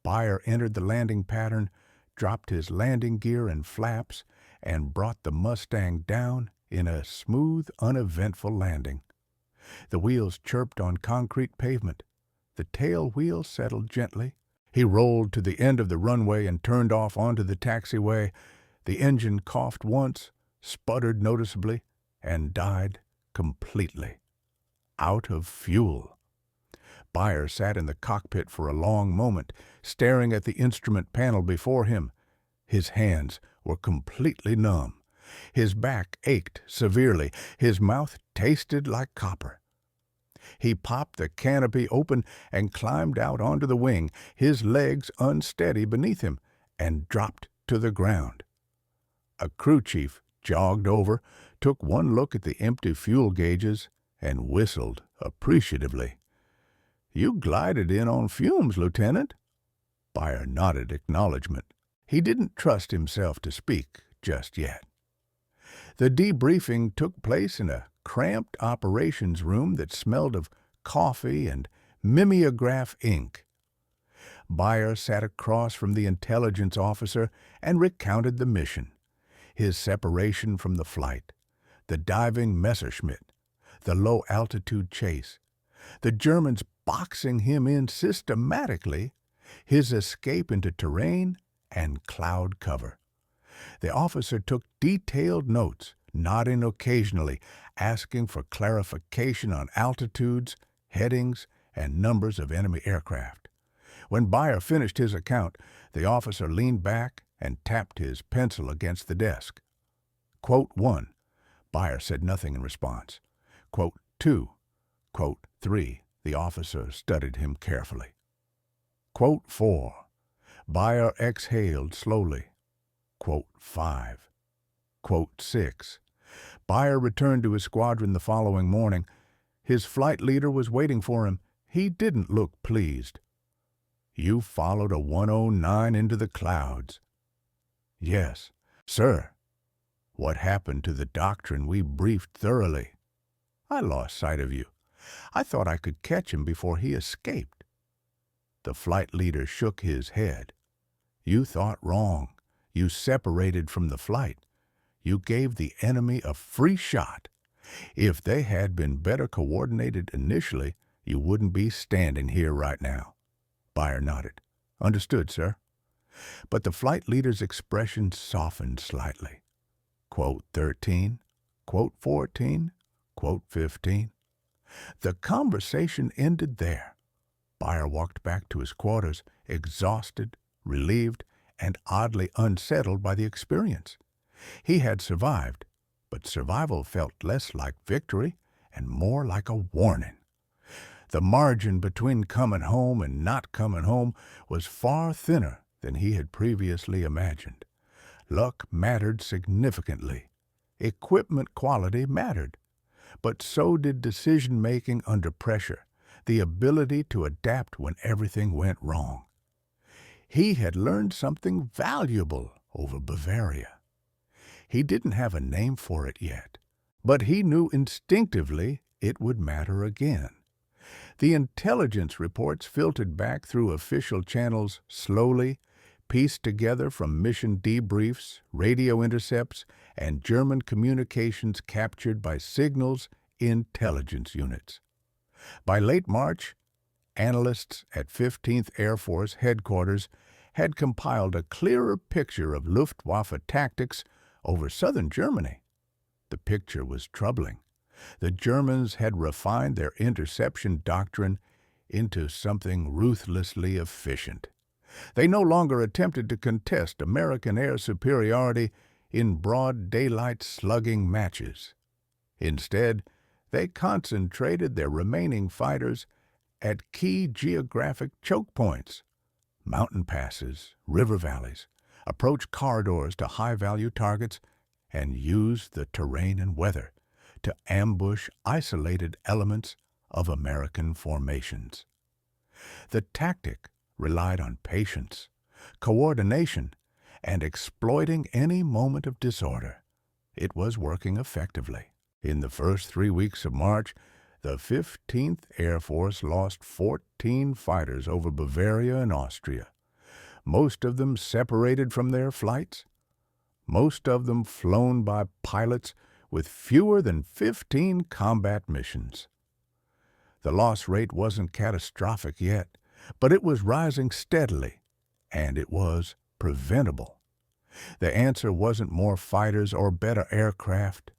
Byer entered the landing pattern, dropped his landing gear and flaps, and brought the Mustang down in a smooth, uneventful landing. The wheels chirped on concrete pavement. The tail wheel settled gently. He rolled to the end of the runway and turned off onto the taxiway. The engine coughed once, sputtered noticeably, and died completely. Out of fuel. Byer sat in the cockpit for a long moment, staring at the instrument panel before him. His hands were completely numb. His back ached severely. His mouth tasted like copper. He popped the canopy open and climbed out onto the wing, his legs unsteady beneath him, and dropped to the ground. A crew chief jogged over, took one look at the empty fuel gauges, and whistled appreciatively. "You glided in on fumes, Lieutenant." Byer nodded acknowledgment. He didn't trust himself to speak just yet. The debriefing took place in a cramped operations room that smelled of coffee and mimeograph ink. Byer sat across from the intelligence officer and recounted the mission, his separation from the flight, the diving Messerschmitt, the low-altitude chase, the Germans boxing him in systematically, his escape into terrain and cloud cover. The officer took detailed notes, nodding occasionally, asking for clarification on altitudes, headings, and numbers of enemy aircraft. When Byer finished his account, the officer leaned back and tapped his pencil against the desk. Quote 1. Byer said nothing in response. Quote 2. Quote 3. The officer studied him carefully. Quote 4. Byer exhaled slowly. Quote 5. Quote 6. Byer returned to his squadron the following morning. His flight leader was waiting for him. He didn't look pleased. "You followed a 109 into the clouds." "Yes, sir." "What happened to the doctrine we briefed thoroughly?" "I lost sight of you. I thought I could catch him before he escaped." The flight leader shook his head. "You thought wrong. You separated from the flight. You gave the enemy a free shot. If they had been better coordinated initially, you wouldn't be standing here right now." Byer nodded. "Understood, sir." But the flight leader's expression softened slightly. Quote 13, quote 14, quote 15. The conversation ended there. Byer walked back to his quarters, exhausted, relieved, and oddly unsettled by the experience. He had survived, but survival felt less like victory and more like a warning. The margin between coming home and not coming home was far thinner than he had previously imagined. Luck mattered significantly. Equipment quality mattered. But so did decision-making under pressure, the ability to adapt when everything went wrong. He had learned something valuable over Bavaria. He didn't have a name for it yet, but he knew instinctively it would matter again. The intelligence reports filtered back through official channels slowly, pieced together from mission debriefs, radio intercepts, and German communications captured by signals intelligence units. By late March, analysts at 15th Air Force Headquarters had compiled a clearer picture of Luftwaffe tactics over southern Germany. The picture was troubling. The Germans had refined their interception doctrine into something ruthlessly efficient. They no longer attempted to contest American air superiority in broad daylight slugging matches. Instead, they concentrated their remaining fighters at key geographic choke points, mountain passes, river valleys, approach corridors to high-value targets, and used the terrain and weather to ambush isolated elements of American formations. The tactic relied on patience, coordination, and exploiting any moment of disorder. It was working effectively. In the first 3 weeks of March, the 15th Air Force lost 14 fighters over Bavaria and Austria, most of them separated from their flights, most of them flown by pilots with fewer than 15 combat missions. The loss rate wasn't catastrophic yet, but it was rising steadily, and it was preventable. The answer wasn't more fighters or better aircraft.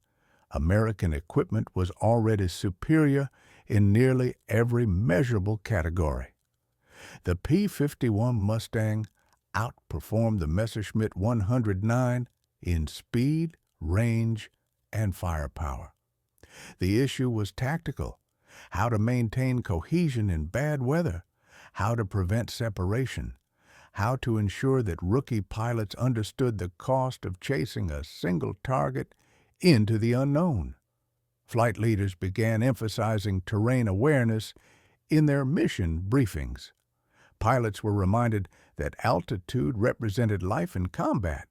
American equipment was already superior in nearly every measurable category. The P-51 Mustang outperformed the Messerschmitt 109 in speed, range, and firepower. The issue was tactical: how to maintain cohesion in bad weather, how to prevent separation, how to ensure that rookie pilots understood the cost of chasing a single target into the unknown. Flight leaders began emphasizing terrain awareness in their mission briefings. Pilots were reminded that altitude represented life in combat,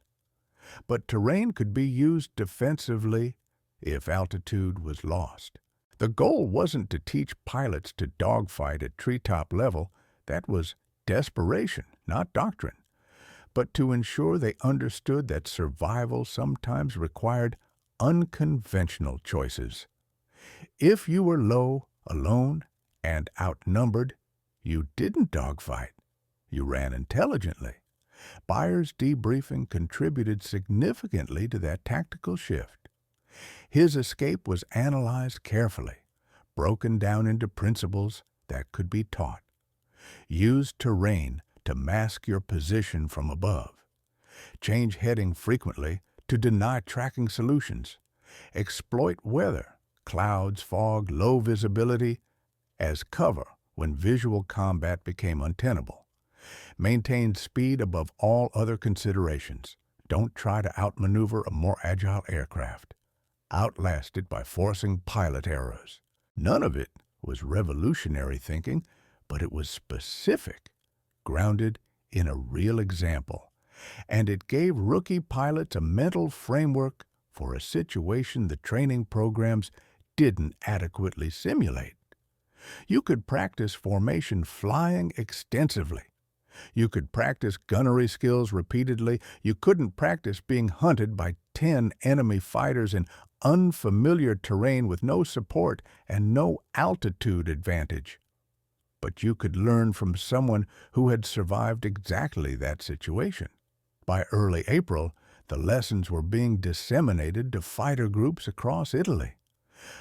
but terrain could be used defensively if altitude was lost. The goal wasn't to teach pilots to dogfight at treetop level. That was desperation, not doctrine, but to ensure they understood that survival sometimes required unconventional choices. If you were low, alone, and outnumbered, you didn't dogfight. You ran intelligently. Byers' debriefing contributed significantly to that tactical shift. His escape was analyzed carefully, broken down into principles that could be taught. Use terrain to mask your position from above. Change heading frequently to deny tracking solutions. Exploit weather, clouds, fog, low visibility, as cover when visual combat became untenable. Maintain speed above all other considerations. Don't try to outmaneuver a more agile aircraft. Outlast it by forcing pilot errors. None of it was revolutionary thinking, but it was specific, grounded in a real example, and it gave rookie pilots a mental framework for a situation the training programs didn't adequately simulate. You could practice formation flying extensively. You could practice gunnery skills repeatedly. You couldn't practice being hunted by 10 enemy fighters in unfamiliar terrain with no support and no altitude advantage. But you could learn from someone who had survived exactly that situation. By early April, the lessons were being disseminated to fighter groups across Italy.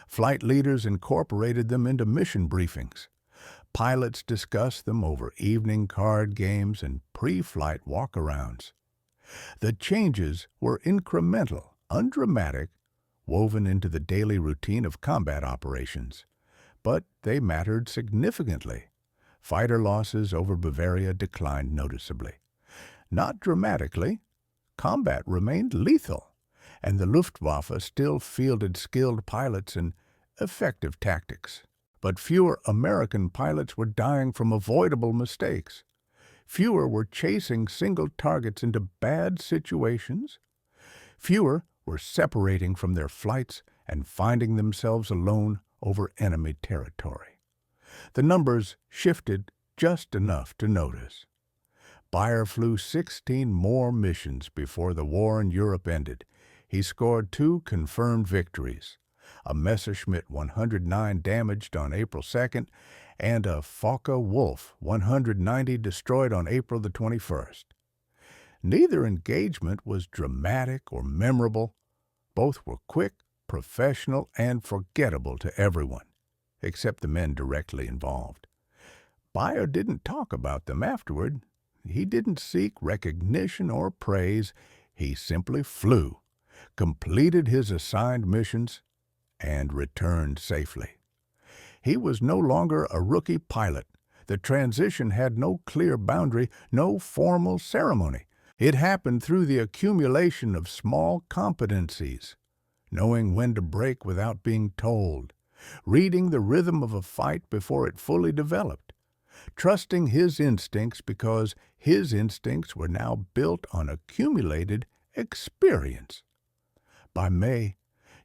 Flight leaders incorporated them into mission briefings. Pilots discussed them over evening card games and pre-flight walkarounds. The changes were incremental, undramatic, woven into the daily routine of combat operations. But they mattered significantly. Fighter losses over Bavaria declined noticeably. Not dramatically. Combat remained lethal, and the Luftwaffe still fielded skilled pilots and effective tactics. But fewer American pilots were dying from avoidable mistakes. Fewer were chasing single targets into bad situations. Fewer were separating from their flights and finding themselves alone over enemy territory. The numbers shifted just enough to notice. Beyer flew 16 more missions before the war in Europe ended. He scored 2 confirmed victories, a Messerschmitt 109 damaged on April 2nd and a Focke-Wulf 190 destroyed on April the 21st. Neither engagement was dramatic or memorable. Both were quick, professional, and forgettable to everyone, except the men directly involved. Beyer didn't talk about them afterward. He didn't seek recognition or praise. He simply flew, completed his assigned missions, and returned safely. He was no longer a rookie pilot. The transition had no clear boundary, no formal ceremony. It happened through the accumulation of small competencies, knowing when to break without being told, reading the rhythm of a fight before it fully developed, trusting his instincts because his instincts were now built on accumulated experience. By May,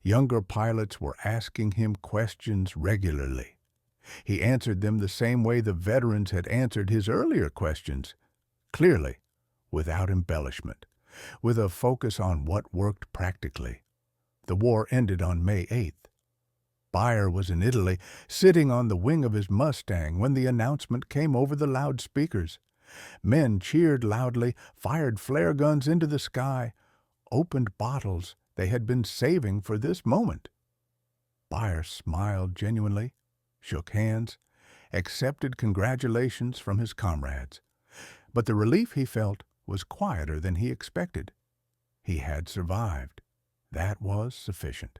younger pilots were asking him questions regularly. He answered them the same way the veterans had answered his earlier questions, clearly, without embellishment, with a focus on what worked practically. The war ended on May 8th. Beyer was in Italy, sitting on the wing of his Mustang when the announcement came over the loudspeakers. Men cheered loudly, fired flare guns into the sky, opened bottles they had been saving for this moment. Beyer smiled genuinely, shook hands, accepted congratulations from his comrades. But the relief he felt was quieter than he expected. He had survived. That was sufficient.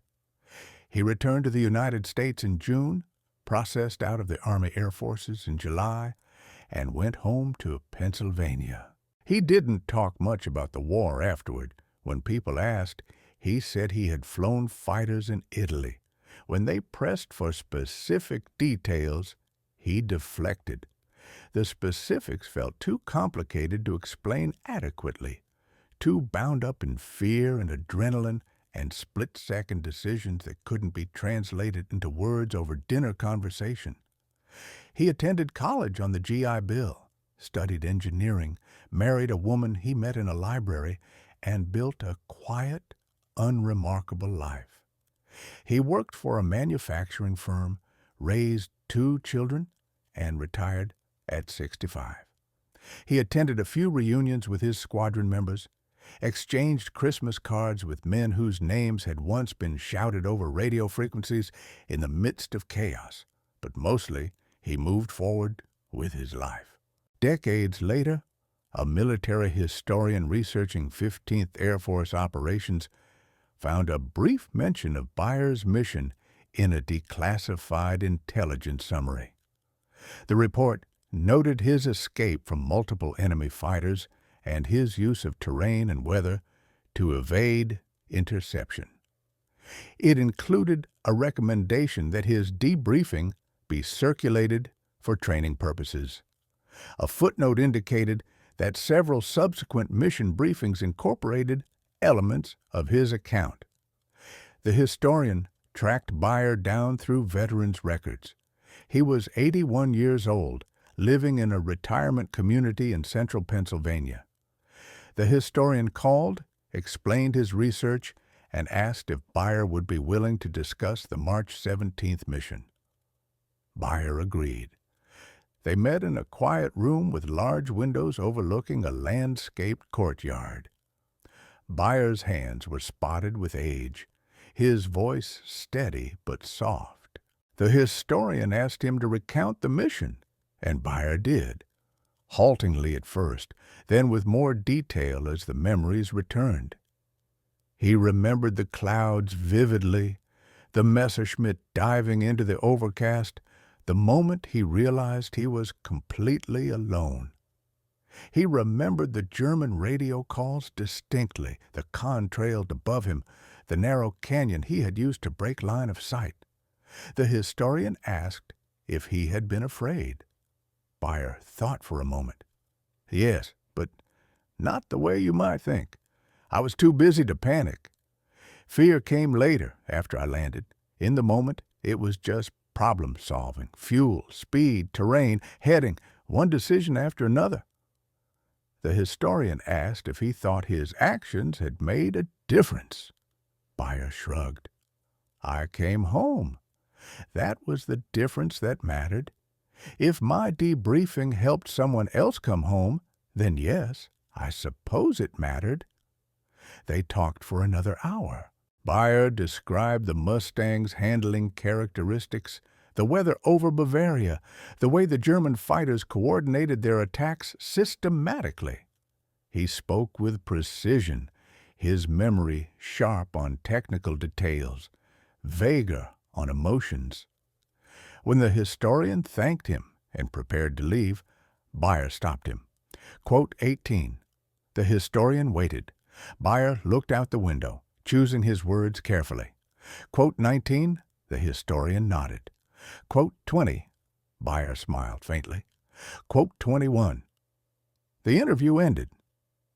He returned to the United States in June, processed out of the Army Air Forces in July, and went home to Pennsylvania. He didn't talk much about the war afterward. When people asked, he said he had flown fighters in Italy. When they pressed for specific details, he deflected. The specifics felt too complicated to explain adequately, too bound up in fear and adrenaline and split-second decisions that couldn't be translated into words over dinner conversation. He attended college on the GI Bill, studied engineering, married a woman he met in a library, and built a quiet, unremarkable life. He worked for a manufacturing firm, raised 2 children, and retired at 65. He attended a few reunions with his squadron members, exchanged Christmas cards with men whose names had once been shouted over radio frequencies in the midst of chaos, but mostly he moved forward with his life. Decades later, a military historian researching 15th Air Force operations found a brief mention of Beyer's mission in a declassified intelligence summary. The report noted his escape from multiple enemy fighters and his use of terrain and weather to evade interception. It included a recommendation that his debriefing be circulated for training purposes. A footnote indicated that several subsequent mission briefings incorporated elements of his account. The historian tracked Beyer down through veterans' records. He was 81 years old, living in a retirement community in central Pennsylvania. The historian called, explained his research, and asked if Beyer would be willing to discuss the March 17th mission. Beyer agreed. They met in a quiet room with large windows overlooking a landscaped courtyard. Beyer's hands were spotted with age, his voice steady but soft. The historian asked him to recount the mission, and Beyer did, haltingly at first, then with more detail as the memories returned. He remembered the clouds vividly, the Messerschmitt diving into the overcast, the moment he realized he was completely alone. He remembered the German radio calls distinctly, the contrails above him, the narrow canyon he had used to break line of sight. The historian asked if he had been afraid. Beyer thought for a moment. Yes, but not the way you might think. I was too busy to panic. Fear came later, after I landed. In the moment, it was just problem-solving, fuel, speed, terrain, heading, one decision after another. The historian asked if he thought his actions had made a difference. Beyer shrugged. I came home. That was the difference that mattered. If my debriefing helped someone else come home, then yes, I suppose it mattered. They talked for another hour. Beyer described the Mustang's handling characteristics, the weather over Bavaria, the way the German fighters coordinated their attacks systematically. He spoke with precision, his memory sharp on technical details, vaguer on emotions. When the historian thanked him and prepared to leave, Beyer stopped him. Quote 18. The historian waited. Beyer looked out the window, choosing his words carefully. Quote 19. The historian nodded. Quote 20. Beyer smiled faintly. Quote 21. The interview ended.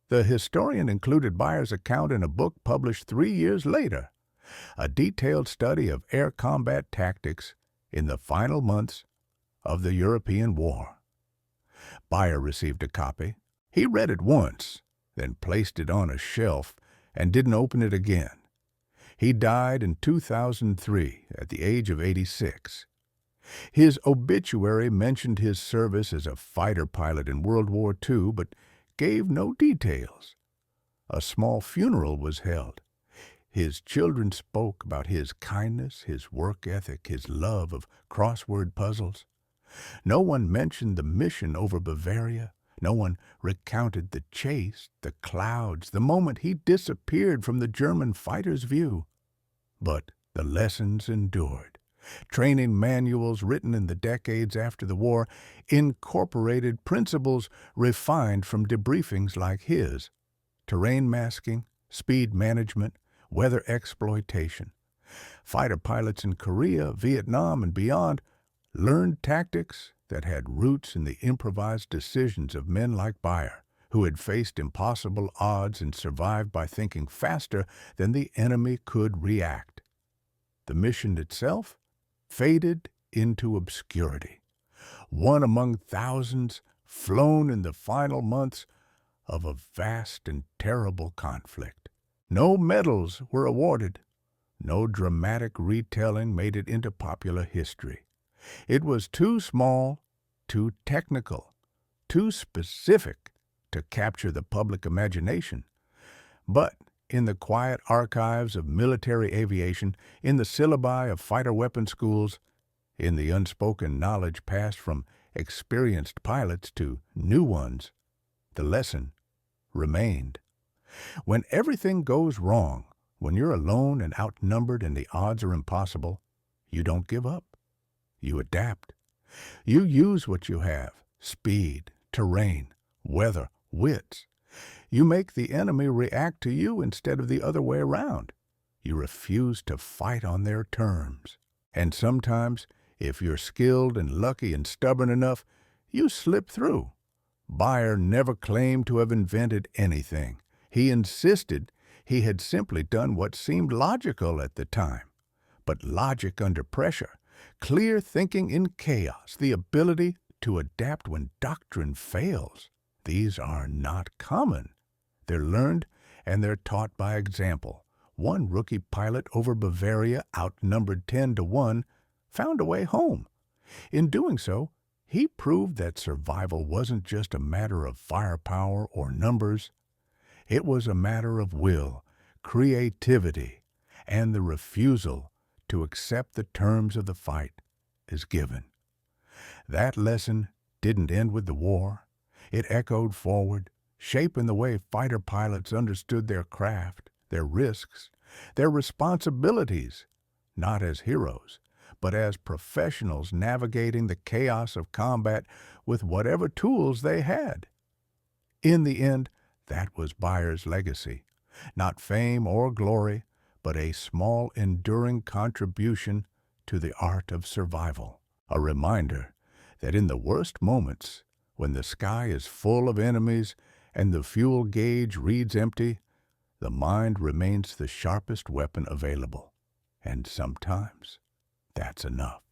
The historian included Beyer's account in a book published 3 years later, a detailed study of air combat tactics in the final months of the European War. Beyer received a copy. He read it once, then placed it on a shelf and didn't open it again. He died in 2003 at the age of 86. His obituary mentioned his service as a fighter pilot in World War II, but gave no details. A small funeral was held. His children spoke about his kindness, his work ethic, his love of crossword puzzles. No one mentioned the mission over Bavaria. No one recounted the chase, the clouds, the moment he disappeared from the German fighter's view. But the lessons endured. Training manuals written in the decades after the war incorporated principles refined from debriefings like his: terrain masking, speed management, weather exploitation. Fighter pilots in Korea, Vietnam, and beyond learned tactics that had roots in the improvised decisions of men like Beyer, who had faced impossible odds and survived by thinking faster than the enemy could react. The mission itself faded into obscurity, one among thousands flown in the final months of a vast and terrible conflict. No medals were awarded. No dramatic retelling made it into popular history. It was too small, too technical, too specific to capture the public imagination. But in the quiet archives of military aviation, in the syllabi of fighter weapon schools, in the unspoken knowledge passed from experienced pilots to new ones, the lesson remained. When everything goes wrong, when you're alone and outnumbered and the odds are impossible, you don't give up. You adapt. You use what you have: speed, terrain, weather, wits. You make the enemy react to you instead of the other way around. You refuse to fight on their terms. And sometimes, if you're skilled and lucky and stubborn enough, you slip through. Beyer never claimed to have invented anything. He insisted he had simply done what seemed logical at the time. But logic under pressure, clear thinking in chaos, the ability to adapt when doctrine fails, these are not common. They're learned and they're taught by example. One rookie pilot over Bavaria, outnumbered 10-1, found a way home. In doing so, he proved that survival wasn't just a matter of firepower or numbers. It was a matter of will, creativity, and the refusal to accept the terms of the fight as given. That lesson didn't end with the war. It echoed forward, shaping the way fighter pilots understood their craft, their risks, their responsibilities, not as heroes, but as professionals navigating the chaos of combat with whatever tools they had. In the end, that was Beyer's legacy. Not fame or glory, but a small, enduring contribution to the art of survival. A reminder that in the worst moments, when the sky is full of enemies and the fuel gauge reads empty, the mind remains the sharpest weapon available. And sometimes that's enough.